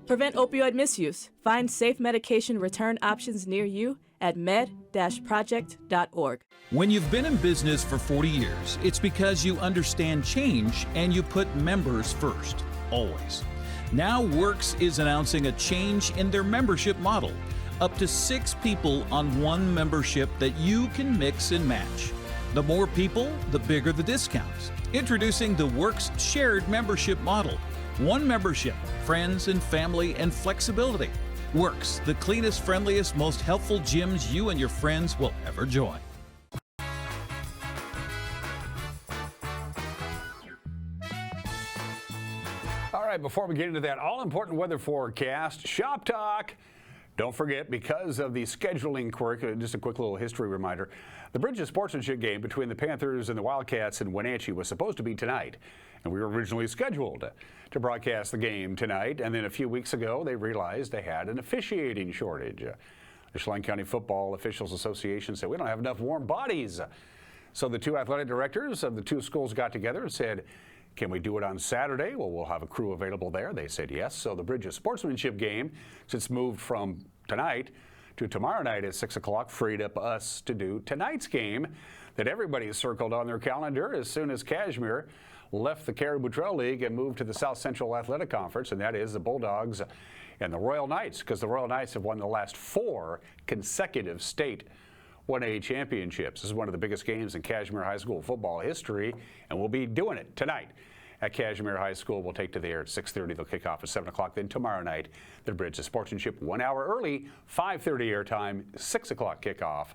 Prevent opioid misuse. Find safe medication return options near you at med-project.org. When you've been in business for 40 years, it's because you understand change and you put members first, always. Now Works is announcing a change in their membership model. Up to 6 people on one membership that you can mix and match. The more people, the bigger the discounts. Introducing the Works shared membership model. One membership, friends and family and flexibility. Works, the cleanest, friendliest, most helpful gyms you and your friends will ever join. All right, before we get into that all-important weather forecast, Shop Talk. Don't forget, because of the scheduling quirk, just a quick little history reminder, the Bridges Sportsmanship game between the Panthers and the Wildcats in Wenatchee was supposed to be tonight, and we were originally scheduled to broadcast the game tonight, and then a few weeks ago they realized they had an officiating shortage. The Chelan County Football Officials Association said, we don't have enough warm bodies. So the two athletic directors of the two schools got together and said, can we do it on Saturday? Well, we'll have a crew available there. They said yes. So the Bridges Sportsmanship game, since moved from tonight to tomorrow night at 6 o'clock, freed up us to do tonight's game that everybody circled on their calendar as soon as Cashmere left the Caribou Trail League and moved to the South Central Athletic Conference, and that is the Bulldogs and the Royal Knights, because the Royal Knights have won the last 4 consecutive state 1A championships. This is one of the biggest games in Cashmere High School football history, and we'll be doing it tonight at Cashmere High School. We'll take to the air at 6:30. They'll kick off at 7 o'clock. Then tomorrow night, the Bridges Sportsmanship 1 hour early, 5:30 airtime, 6 o'clock kickoff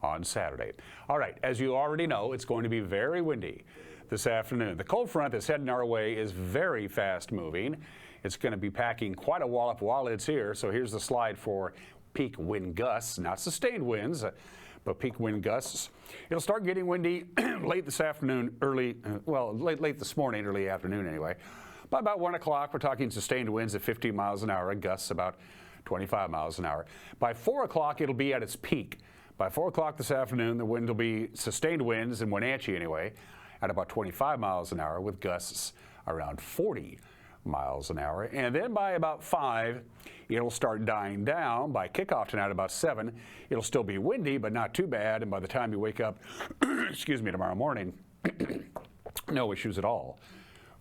on Saturday. All right, as you already know, it's going to be very windy this afternoon. The cold front that's heading our way is very fast moving. It's going to be packing quite a wallop while it's here. So here's the slide for peak wind gusts, not sustained winds, but peak wind gusts. It'll start getting windy late this afternoon, late this morning, early afternoon anyway. By about 1 o'clock, we're talking sustained winds at 15 miles an hour, gusts about 25 miles an hour. By 4 o'clock, it'll be at its peak. By 4 o'clock this afternoon, the wind will be sustained winds in Wenatchee anyway, at about 25 miles an hour with gusts around 40 miles an hour. And then by about 5, it'll start dying down. By kickoff tonight about 7, it'll still be windy, but not too bad. And by the time you wake up, tomorrow morning, no issues at all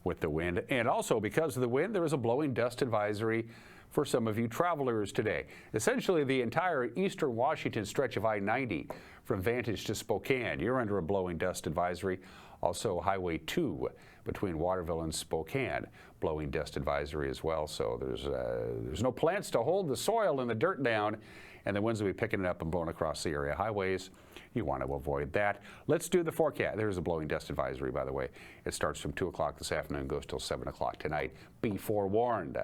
with the wind. And also because of the wind, there is a blowing dust advisory for some of you travelers today. Essentially the entire eastern Washington stretch of I-90 from Vantage to Spokane, you're under a blowing dust advisory. Also Highway 2 between Waterville and Spokane, blowing dust advisory as well. So there's no plants to hold the soil and the dirt down, and the winds will be picking it up and blowing across the area. Highways, you want to avoid that. Let's do the forecast. There's a blowing dust advisory, by the way. It starts from 2 o'clock this afternoon, goes till 7 o'clock tonight. Be forewarned.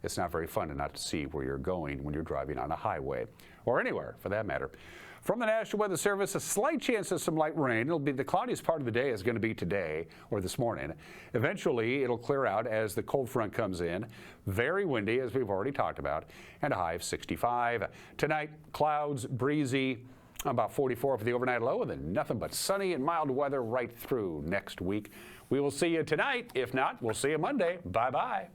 it's not very fun to not see where you're going when you're driving on a highway, or anywhere for that matter. From the National Weather Service, a slight chance of some light rain. It'll be the cloudiest part of the day is going to be today or this morning. Eventually, it'll clear out as the cold front comes in. Very windy, as we've already talked about, and a high of 65. Tonight, clouds, breezy, about 44 for the overnight low, and then nothing but sunny and mild weather right through next week. We will see you tonight. If not, we'll see you Monday. Bye-bye.